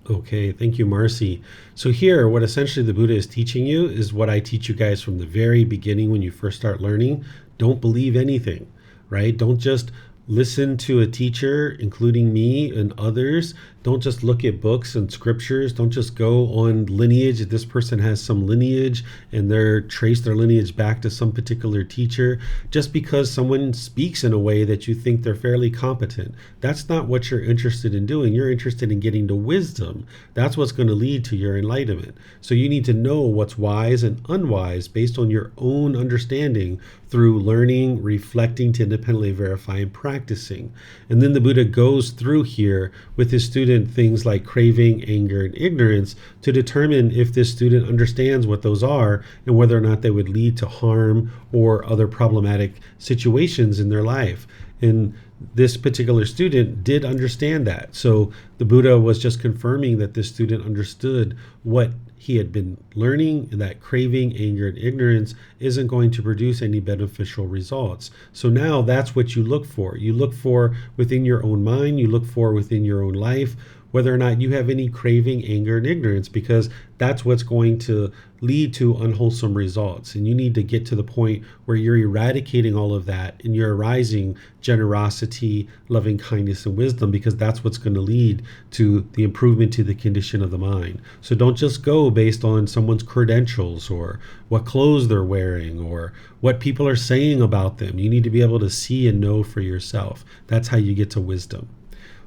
Okay, thank you, Marcy. So here, what essentially the Buddha is teaching you is what I teach you guys from the very beginning when you first start learning. Don't believe anything, right? Don't just listen to a teacher, including me and others. Don't just look at books and scriptures. Don't just go on lineage. If this person has some lineage and they're trace their lineage back to some particular teacher, just because someone speaks in a way that you think they're fairly competent. That's not what you're interested in doing. You're interested in getting to wisdom. That's what's going to lead to your enlightenment. So you need to know what's wise and unwise based on your own understanding through learning, reflecting to independently verify, and practicing. And then the Buddha goes through here with his student things like craving, anger, and ignorance to determine if this student understands what those are and whether or not they would lead to harm or other problematic situations in their life. And this particular student did understand that. So the Buddha was just confirming that this student understood what he had been learning, and that craving, anger, and ignorance isn't going to produce any beneficial results. So now that's what you look for. You look for within your own mind, you look for within your own life, whether or not you have any craving, anger, and ignorance, because that's what's going to lead to unwholesome results. And you need to get to the point where you're eradicating all of that and you're arising generosity, loving kindness, and wisdom, because that's what's going to lead to the improvement to the condition of the mind. So don't just go based on someone's credentials or what clothes they're wearing or what people are saying about them. You need to be able to see and know for yourself. That's how you get to wisdom.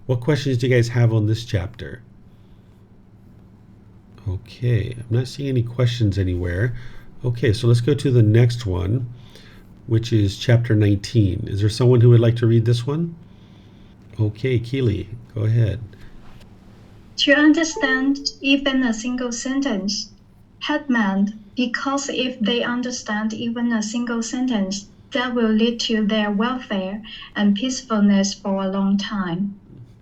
What questions do you guys have on this chapter? Okay, I'm not seeing any questions anywhere. Okay, so let's go to the next one, which is chapter 19. Is there someone who would like to read this one? Okay, Keely, go ahead. To understand even a single sentence, headman, because if they understand even a single sentence, that will lead to their welfare and peacefulness for a long time.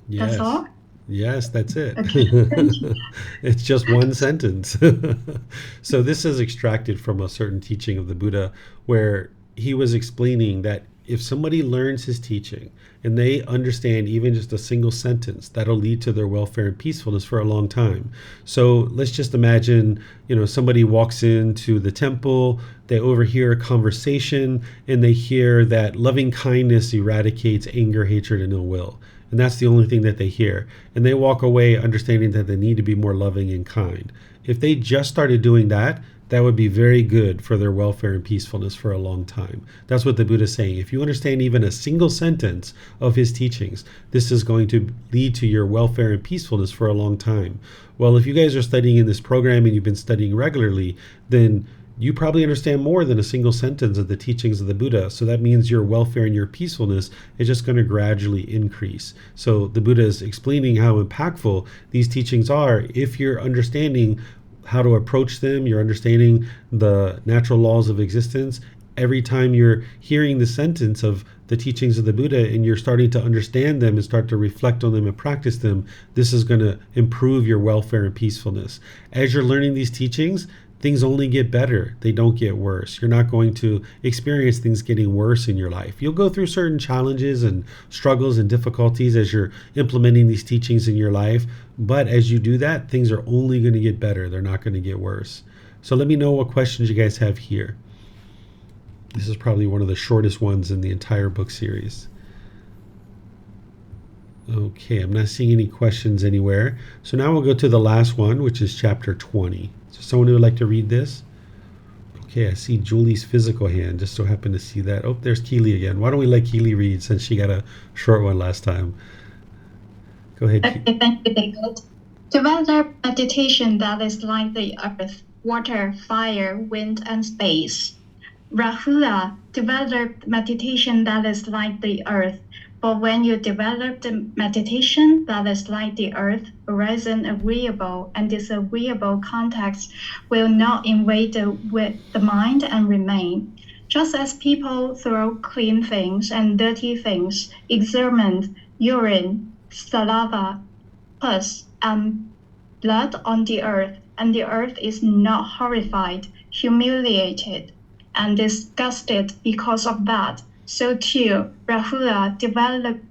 Yes. That's all? Yes, that's it. Okay, thank you. It's just one sentence. So this is extracted from a certain teaching of the Buddha where he was explaining that if somebody learns his teaching and they understand even just a single sentence, that'll lead to their welfare and peacefulness for a long time. So let's just imagine, somebody walks into the temple, they overhear a conversation, and they hear that loving kindness eradicates anger, hatred, and ill will. And that's the only thing that they hear. And they walk away understanding that they need to be more loving and kind. If they just started doing that, that would be very good for their welfare and peacefulness for a long time. That's what the Buddha is saying. If you understand even a single sentence of his teachings, this is going to lead to your welfare and peacefulness for a long time. Well, if you guys are studying in this program and you've been studying regularly, then you probably understand more than a single sentence of the teachings of the Buddha. So that means your welfare and your peacefulness is just going to gradually increase. So the Buddha is explaining how impactful these teachings are if you're understanding how to approach them, you're understanding the natural laws of existence. Every time you're hearing the sentence of the teachings of the Buddha and you're starting to understand them and start to reflect on them and practice them, this is going to improve your welfare and peacefulness. As you're learning these teachings, things only get better. They don't get worse. You're not going to experience things getting worse in your life. You'll go through certain challenges and struggles and difficulties as you're implementing these teachings in your life. But as you do that, things are only going to get better. They're not going to get worse. So let me know what questions you guys have here. This is probably one of the shortest ones in the entire book series. Okay, I'm not seeing any questions anywhere. So now we'll go to the last one, which is chapter 20. So someone who would like to read this? Okay, I see Julie's physical hand. Just so happen to see that. Oh, there's Keely again. Why don't we let Keely read since she got a short one last time? Go ahead. Okay, thank you, David. Develop meditation that is like the earth, water, fire, wind, and space. Rahula developed meditation that is like the earth. But when you develop the meditation that is like the earth, arising agreeable and disagreeable contacts will not invade the mind and remain. Just as people throw clean things and dirty things, excrement, urine, saliva, pus, and blood on the earth, and the earth is not horrified, humiliated, and disgusted because of that, so too, Rahula developed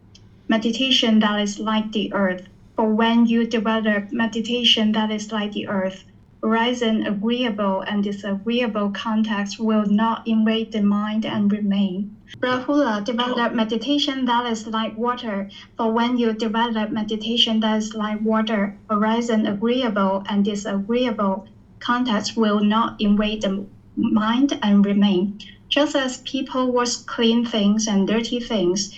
meditation that is like the earth. For when you develop meditation that is like the earth, horizon, agreeable and disagreeable contacts will not invade the mind and remain. Rahula, develop meditation that is like water. For when you develop meditation that is like water, horizon, agreeable and disagreeable contacts will not invade the mind and remain. Just as people wash clean things and dirty things,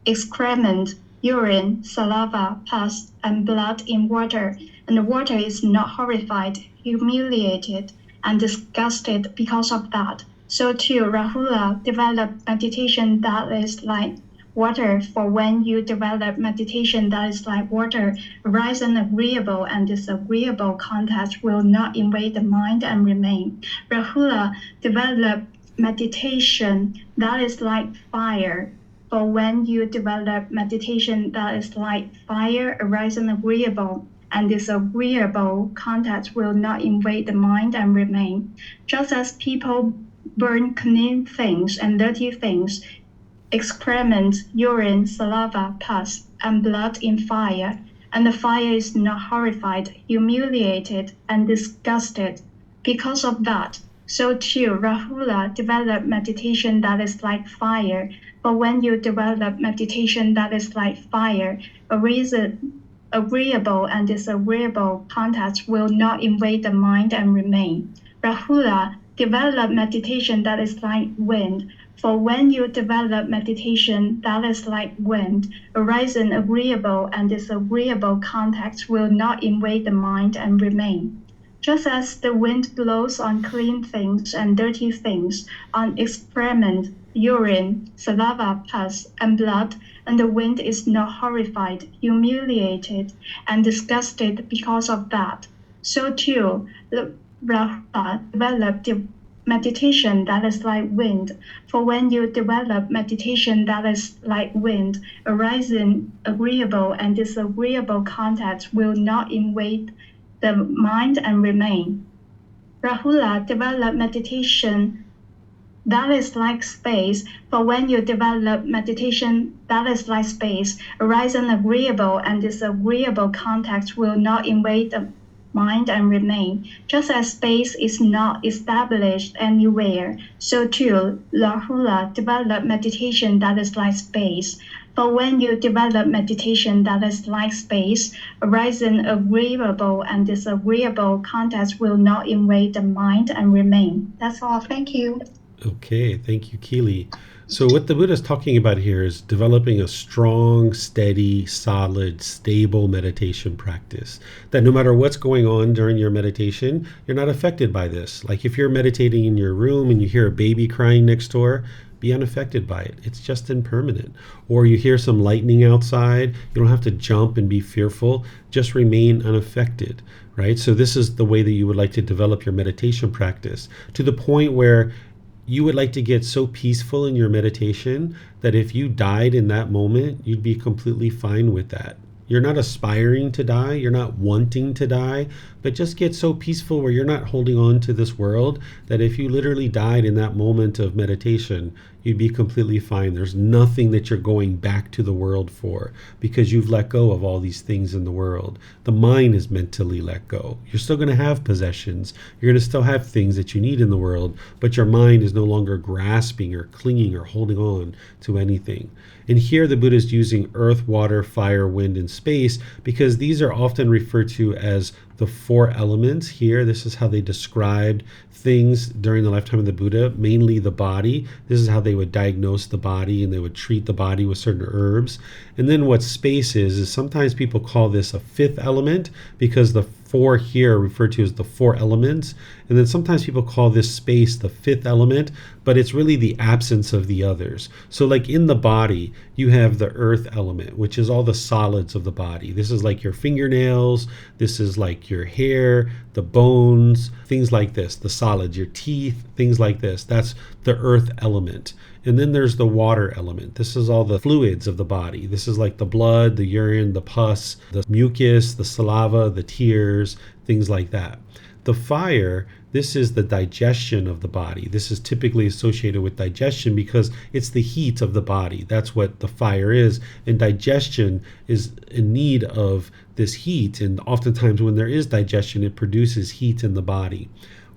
excrement, urine, saliva, pus, and blood in water, and the water is not horrified, humiliated, and disgusted because of that. So too, Rahula, develop meditation that is like water. For when you develop meditation that is like water, horizon, agreeable and disagreeable contacts will not invade the mind and remain. Rahula, develop meditation that is like fire. For when you develop meditation that is like fire, horizon, agreeable and disagreeable contacts will not invade the mind and remain. Just as people burn clean things and dirty things, excrement, urine, saliva, pus, and blood in fire, and the fire is not horrified, humiliated, and disgusted because of that. So too, Rahula, develop meditation that is like fire. For when you develop meditation that is like fire, agreeable and disagreeable contacts will not invade the mind and remain. Rahula, develop meditation that is like wind. For when you develop meditation that is like wind, horizon, agreeable and disagreeable contacts will not invade the mind and remain. Just as the wind blows on clean things and dirty things, on excrement, urine, saliva, pus, and blood, and the wind is not horrified, humiliated, and disgusted because of that. So too, the Rahula developed the meditation that is like wind. For when you develop meditation that is like wind, horizon, agreeable and disagreeable contacts will not invade the mind and remain. Rahula, develop meditation that is like space. For when you develop meditation that is like space, horizon, agreeable and disagreeable contacts will not invade the mind and remain. Just as space is not established anywhere, so too, Rahula, develop meditation that is like space. For when you develop meditation that is like space, horizon, agreeable and disagreeable contacts will not invade the mind and remain. That's all. Thank you. Okay, thank you, Keely. So what the Buddha is talking about here is developing a strong, steady, solid, stable meditation practice. That no matter what's going on during your meditation, you're not affected by this. Like if you're meditating in your room and you hear a baby crying next door, be unaffected by it. It's just impermanent. Or you hear some lightning outside, you don't have to jump and be fearful. Just remain unaffected, right? So this is the way that you would like to develop your meditation practice, to the point where you would like to get so peaceful in your meditation that if you died in that moment, you'd be completely fine with that. You're not aspiring to die, you're not wanting to die, but just get so peaceful where you're not holding on to this world that if you literally died in that moment of meditation, you'd be completely fine. There's nothing that you're going back to the world for because you've let go of all these things in the world. The mind is mentally let go. You're still going to have possessions. You're going to still have things that you need in the world, but your mind is no longer grasping or clinging or holding on to anything. And here the Buddha is using earth, water, fire, wind, and space because these are often referred to as the four elements here. This is how they described things during the lifetime of the Buddha, mainly the body. This is how they would diagnose the body and they would treat the body with certain herbs. And then what space is sometimes people call this a fifth element because the four here are referred to as the four elements. And then sometimes people call this space the fifth element, but it's really the absence of the others. So like in the body, you have the earth element, which is all the solids of the body. This is like your fingernails. This is like your hair, the bones, things like this, the solids, your teeth, things like this. That's the earth element. And then there's the water element. This is all the fluids of the body. This is like the blood, the urine, the pus, the mucus, the saliva, the tears, things like that. The fire, This is the digestion of the body. This is typically associated with digestion because it's the heat of the body. That's what the fire is. And digestion is in need of this heat. And oftentimes when there is digestion, it produces heat in the body.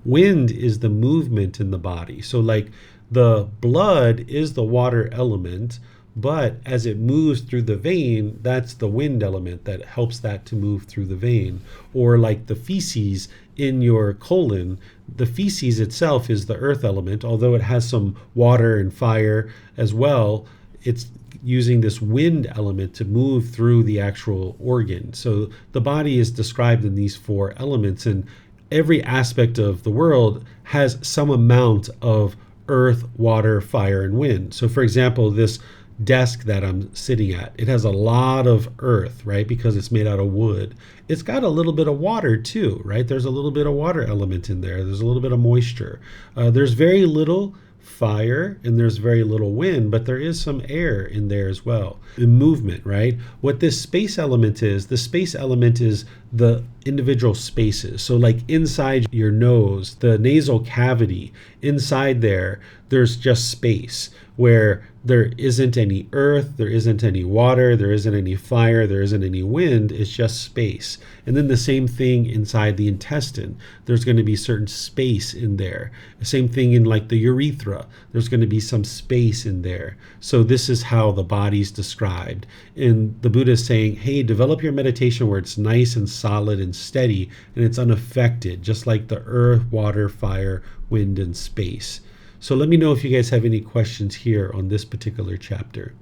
Wind is the movement in the body. So like the blood is the water element, but as it moves through the vein, that's the wind element that helps that to move through the vein. Or like the feces in your colon, the feces itself is the earth element, although it has some water and fire as well. It's using this wind element to move through the actual organ. So the body is described in these four elements, and every aspect of the world has some amount of earth, water, fire, and wind. So for example, this desk that I'm sitting at, it has a lot of earth, right? Because it's made out of wood. It's got a little bit of water too, right? There's a little bit of water element in there. There's a little bit of moisture. There's very little fire and there's very little wind, but there is some air in there as well. The movement, right? What this space element is, the space element is the individual spaces. So like inside your nose, the nasal cavity, inside there's just space where there isn't any earth, there isn't any water, there isn't any fire, there isn't any wind, it's just space. And then the same thing inside the intestine. There's going to be certain space in there. The same thing in like the urethra. There's going to be some space in there. So this is how the body's described. And the Buddha is saying, hey, develop your meditation where it's nice and solid and steady and it's unaffected, just like the earth, water, fire, wind, and space. So let me know if you guys have any questions here on this particular chapter.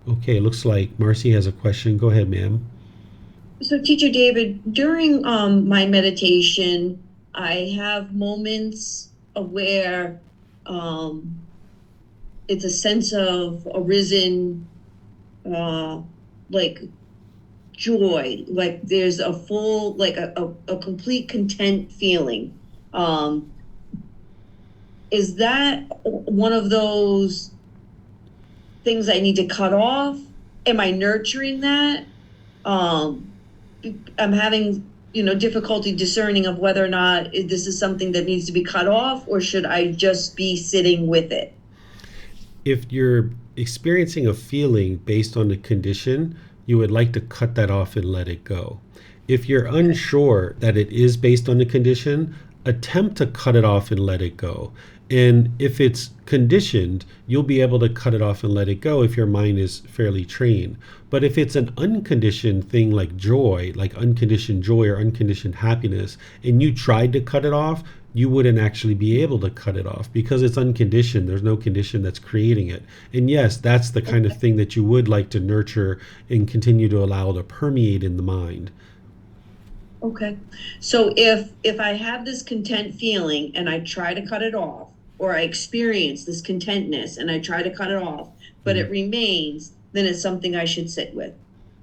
Okay, looks like Marcy has a question. Go ahead, ma'am. So Teacher David, during my meditation, I have moments where it's a sense of arisen, like joy, like there's a full, like a complete content feeling. Is that one of those things I need to cut off? Am I nurturing that? I'm having, difficulty discerning of whether or not this is something that needs to be cut off, or should I just be sitting with it? If you're experiencing a feeling based on a condition, you would like to cut that off and let it go. If you're unsure that it is based on a condition, attempt to cut it off and let it go. And if it's conditioned, you'll be able to cut it off and let it go if your mind is fairly trained. But if it's an unconditioned thing like joy, like unconditioned joy or unconditioned happiness, and you tried to cut it off, you wouldn't actually be able to cut it off because it's unconditioned. There's no condition that's creating it. And yes, that's the kind of thing that you would like to nurture and continue to allow to permeate in the mind. Okay. So if I have this content feeling and I try to cut it off, or I experience this contentness and I try to cut it off, but it remains, then it's something I should sit with.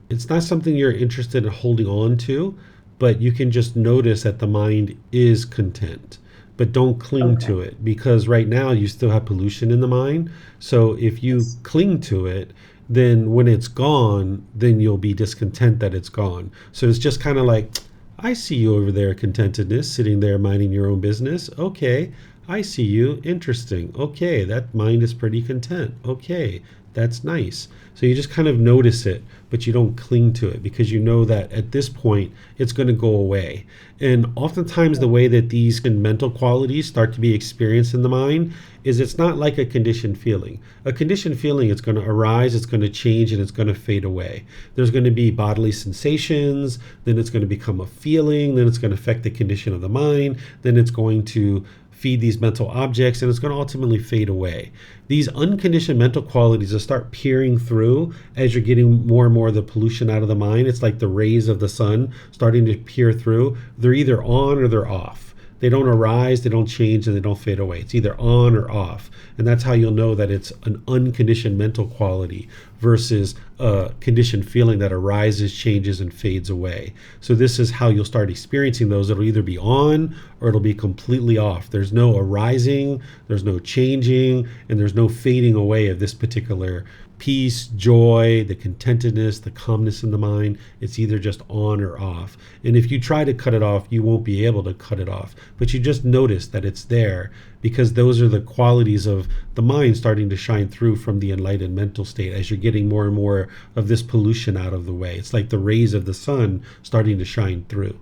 It's not something you're interested in holding on to, but you can just notice that the mind is content. But don't cling to it, because right now you still have pollution in the mind. So if you cling to it, then when it's gone, then you'll be discontent that it's gone. So it's just kind of like, I see you over there, contentedness, sitting there minding your own business. Okay, I see you. Interesting. Okay, that mind is pretty content. Okay, that's nice. So you just kind of notice it, but you don't cling to it because you know that at this point it's going to go away. And oftentimes the way that these mental qualities start to be experienced in the mind is it's not like a conditioned feeling. A conditioned feeling, it's going to arise, it's going to change, and it's going to fade away. There's going to be bodily sensations, then it's going to become a feeling, then it's going to affect the condition of the mind, then it's going to feed these mental objects, and it's going to ultimately fade away. These unconditioned mental qualities will start peering through as you're getting more and more of the pollution out of the mind. It's like the rays of the sun starting to peer through. They're either on or they're off. They don't arise, they don't change, and they don't fade away. It's either on or off. And that's how you'll know that it's an unconditioned mental quality versus a conditioned feeling that arises, changes, and fades away. So this is how you'll start experiencing those. It'll either be on or it'll be completely off. There's no arising, there's no changing, and there's no fading away of this particular peace, joy, the contentedness, the calmness in the mind. It's either just on or off. And if you try to cut it off, you won't be able to cut it off. But you just notice that it's there, because those are the qualities of the mind starting to shine through from the enlightened mental state as you're getting more and more of this pollution out of the way. It's like the rays of the sun starting to shine through.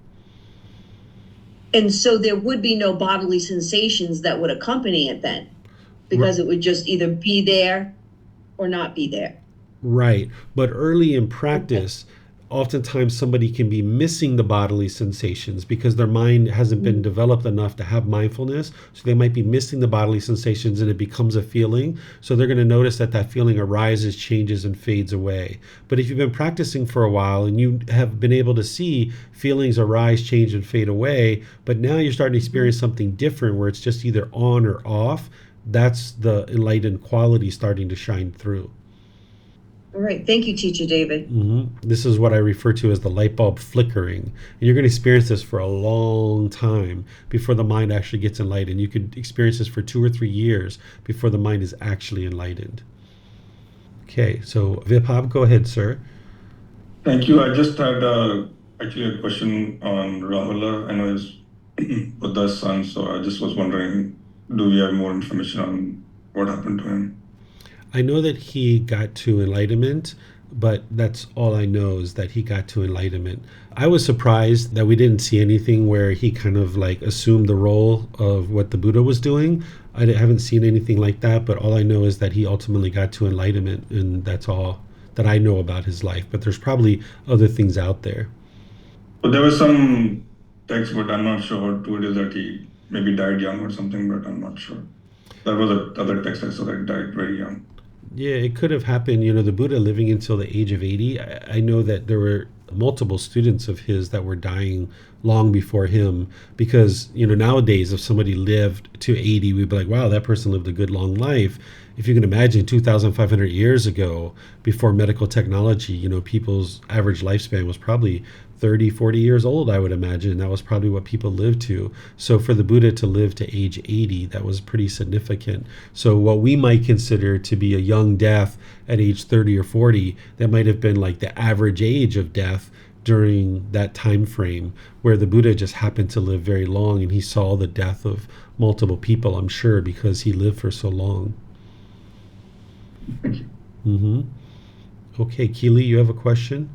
And so there would be no bodily sensations that would accompany it then, because it would just either be there or not be there. Right. But early in practice, oftentimes somebody can be missing the bodily sensations because their mind hasn't been developed enough to have mindfulness. So they might be missing the bodily sensations and it becomes a feeling. So they're going to notice that that feeling arises, changes, and fades away. But if you've been practicing for a while and you have been able to see feelings arise, change, and fade away, but now you're starting to experience something different where it's just either on or off, that's the enlightened quality starting to shine through. All right. Thank you, Teacher David. This is what I refer to as the light bulb flickering. And you're going to experience this for a long time before the mind actually gets enlightened. You could experience this for 2 or 3 years before the mind is actually enlightened. Okay, so Vibhav, go ahead, sir. Thank you. I just had actually a question on Rahula. I know he's Buddha's son, so I just was wondering, do we have more information on what happened to him? I know that he got to enlightenment, but that's all I know, is that he got to enlightenment. I was surprised that we didn't see anything where he kind of like assumed the role of what the Buddha was doing. I haven't seen anything like that, but all I know is that he ultimately got to enlightenment, and that's all that I know about his life. But there's probably other things out there. But there was some text, but I'm not sure how true it is that he maybe died young or something, but I'm not sure. There was another text I saw that he died very young. Yeah, it could have happened. The Buddha living until the age of 80. I know that there were multiple students of his that were dying long before him, because, nowadays, if somebody lived to 80, we'd be like, wow, that person lived a good long life. If you can imagine 2,500 years ago, before medical technology, people's average lifespan was probably 30, 40 years old, I would imagine. That was probably what people lived to. So for the Buddha to live to age 80, that was pretty significant. So what we might consider to be a young death at age 30 or 40, that might have been like the average age of death during that time frame, where the Buddha just happened to live very long, and he saw the death of multiple people, I'm sure, because he lived for so long. Okay, Keely, you have a question?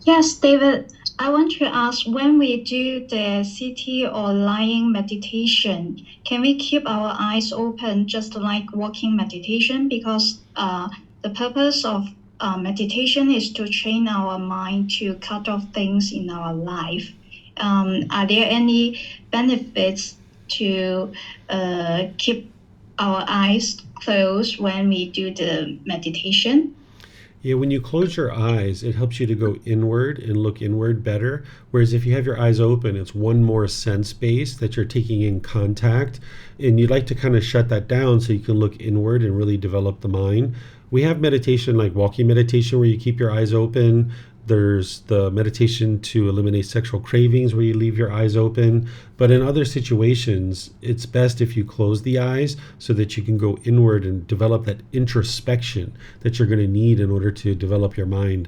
Yes, David. I want to ask, when we do the sitting or lying meditation, can we keep our eyes open just like walking meditation? Because the purpose of meditation is to train our mind to cut off things in our life. Are there any benefits to keep our eyes closed when we do the meditation? Yeah, when you close your eyes, it helps you to go inward and look inward better. Whereas if you have your eyes open, it's one more sense base that you're taking in contact. And you'd like to kind of shut that down so you can look inward and really develop the mind. We have meditation like walking meditation where you keep your eyes open. There's the meditation to eliminate sexual cravings where you leave your eyes open. But in other situations, it's best if you close the eyes so that you can go inward and develop that introspection that you're going to need in order to develop your mind.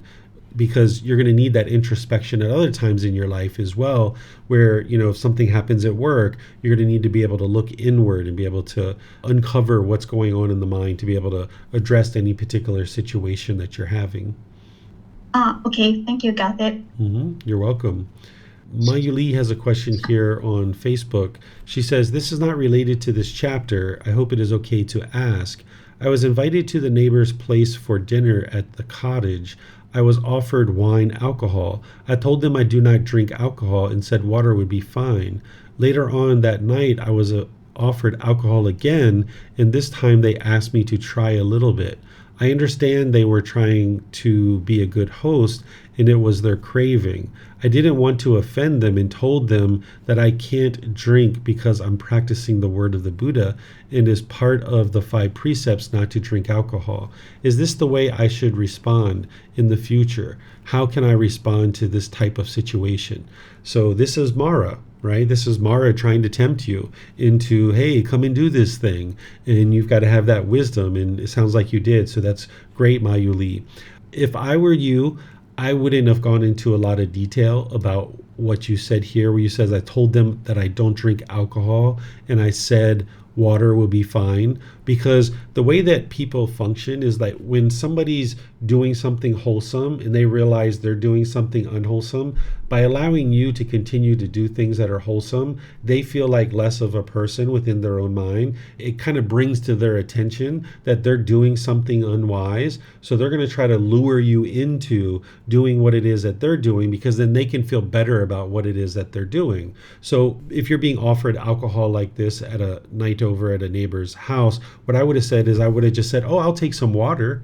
Because you're going to need that introspection at other times in your life as well, where, if something happens at work, you're going to need to be able to look inward and be able to uncover what's going on in the mind to be able to address any particular situation that you're having. Okay. Thank you. Got it. You're welcome. Mayuli has a question here on Facebook. She says, this is not related to this chapter. I hope it is okay to ask. I was invited to the neighbor's place for dinner at the cottage. I was offered wine alcohol. I told them I do not drink alcohol and said water would be fine. Later on that night, I was offered alcohol again, and this time they asked me to try a little bit. I understand they were trying to be a good host and it was their craving. I didn't want to offend them and told them that I can't drink because I'm practicing the word of the Buddha and is part of the 5 precepts not to drink alcohol. Is this the way I should respond in the future? How can I respond to this type of situation? So this is Mara, right? This is Mara trying to tempt you into, hey, come and do this thing. And you've got to have that wisdom. And it sounds like you did. So that's great, Mayuli. If I were you, I wouldn't have gone into a lot of detail about what you said here, where you said, I told them that I don't drink alcohol and I said water will be fine, because the way that people function is like when somebody's doing something wholesome and they realize they're doing something unwholesome, by allowing you to continue to do things that are wholesome, they feel like less of a person within their own mind. It kind of brings to their attention that they're doing something unwise. So they're going to try to lure you into doing what it is that they're doing, because then they can feel better about what it is that they're doing. So if you're being offered alcohol like this at a night over at a neighbor's house, what I would have said is I would have just said, oh, I'll take some water.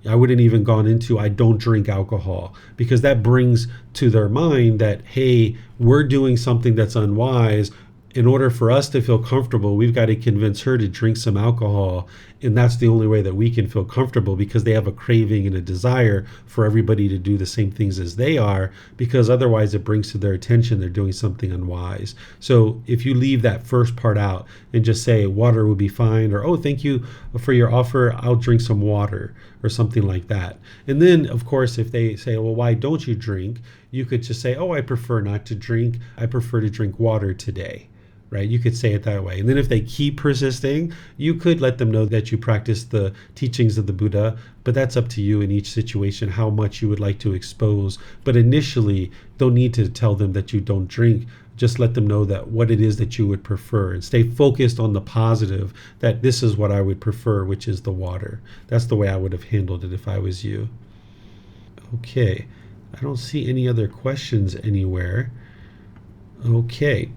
I wouldn't even gone into I don't drink alcohol, because that brings to their mind that, hey, we're doing something that's unwise. In order for us to feel comfortable, we've got to convince her to drink some alcohol. And that's the only way that we can feel comfortable, because they have a craving and a desire for everybody to do the same things as they are, because otherwise it brings to their attention they're doing something unwise. So if you leave that first part out and just say water will be fine, or, oh, thank you for your offer, I'll drink some water, or something like that. And then, of course, if they say, well, why don't you drink? You could just say, oh, I prefer not to drink. I prefer to drink water today. Right? You could say it that way. And then if they keep persisting, you could let them know that you practice the teachings of the Buddha, but that's up to you in each situation, how much you would like to expose. But initially, don't need to tell them that you don't drink. Just let them know that what it is that you would prefer, and stay focused on the positive, that this is what I would prefer, which is the water. That's the way I would have handled it if I was you. Okay. I don't see any other questions anywhere. Okay.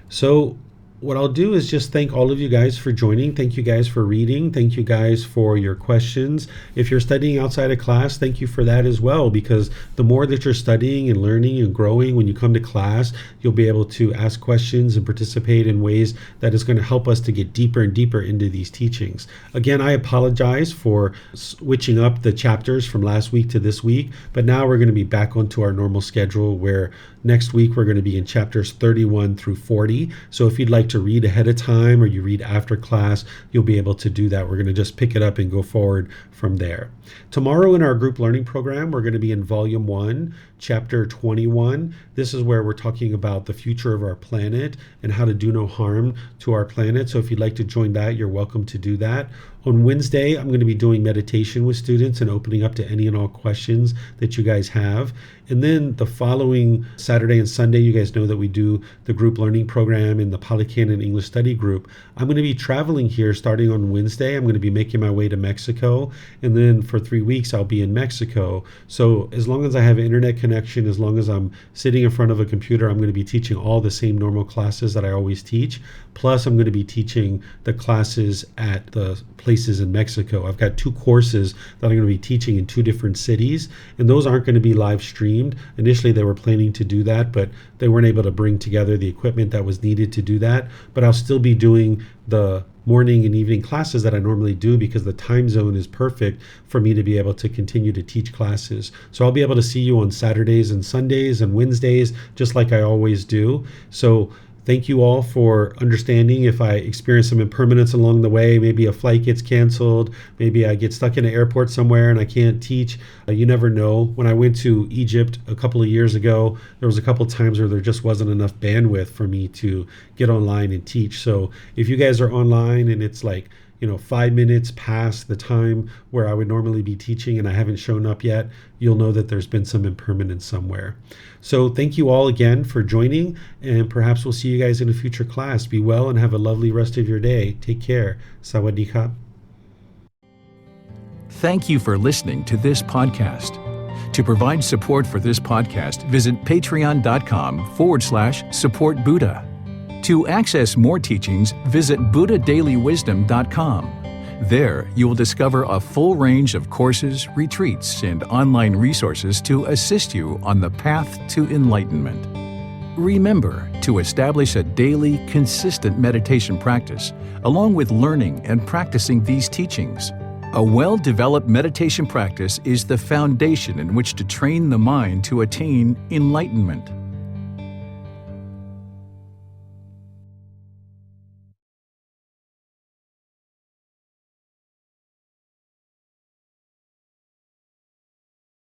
So what I'll do is just thank all of you guys for joining. Thank you guys for reading. Thank you guys for your questions. If you're studying outside of class, thank you for that as well, because the more that you're studying and learning and growing, when you come to class, you'll be able to ask questions and participate in ways that is going to help us to get deeper and deeper into these teachings. Again, I apologize for switching up the chapters from last week to this week, but now we're going to be back onto our normal schedule, where next week we're going to be in chapters 31 through 40. So if you'd like to read ahead of time or you read after class, you'll be able to do that. We're going to just pick it up and go forward from there. Tomorrow in our group learning program, we're going to be in Volume 1, Chapter 21. This is where we're talking about the future of our planet and how to do no harm to our planet. So if you'd like to join that, you're welcome to do that. On Wednesday, I'm going to be doing meditation with students and opening up to any and all questions that you guys have. And then the following Saturday and Sunday, you guys know that we do the group learning program in the Pali Canon English study group. I'm going to be traveling here starting on Wednesday. I'm going to be making my way to Mexico. And then for 3 weeks, I'll be in Mexico. So as long as I have internet connection, as long as I'm sitting in front of a computer, I'm going to be teaching all the same normal classes that I always teach. Plus, I'm going to be teaching the classes at the places in Mexico. I've got 2 courses that I'm going to be teaching in 2 different cities, and those aren't going to be live streamed. Initially, they were planning to do that, but they weren't able to bring together the equipment that was needed to do that. But I'll still be doing the morning and evening classes that I normally do, because the time zone is perfect for me to be able to continue to teach classes. So I'll be able to see you on Saturdays and Sundays and Wednesdays, just like I always do. So thank you all for understanding if I experience some impermanence along the way. Maybe a flight gets canceled. Maybe I get stuck in an airport somewhere and I can't teach. You never know. When I went to Egypt a couple of years ago, there was a couple of times where there just wasn't enough bandwidth for me to get online and teach. So if you guys are online and it's like, 5 minutes past the time where I would normally be teaching and I haven't shown up yet, you'll know that there's been some impermanence somewhere. So thank you all again for joining, and perhaps we'll see you guys in a future class. Be well and have a lovely rest of your day. Take care. Sawadee ka. Thank you for listening to this podcast. To provide support for this podcast, visit patreon.com/support Buddha. To access more teachings, visit buddhadailywisdom.com. There, you will discover a full range of courses, retreats, and online resources to assist you on the path to enlightenment. Remember to establish a daily, consistent meditation practice, along with learning and practicing these teachings. A well-developed meditation practice is the foundation in which to train the mind to attain enlightenment.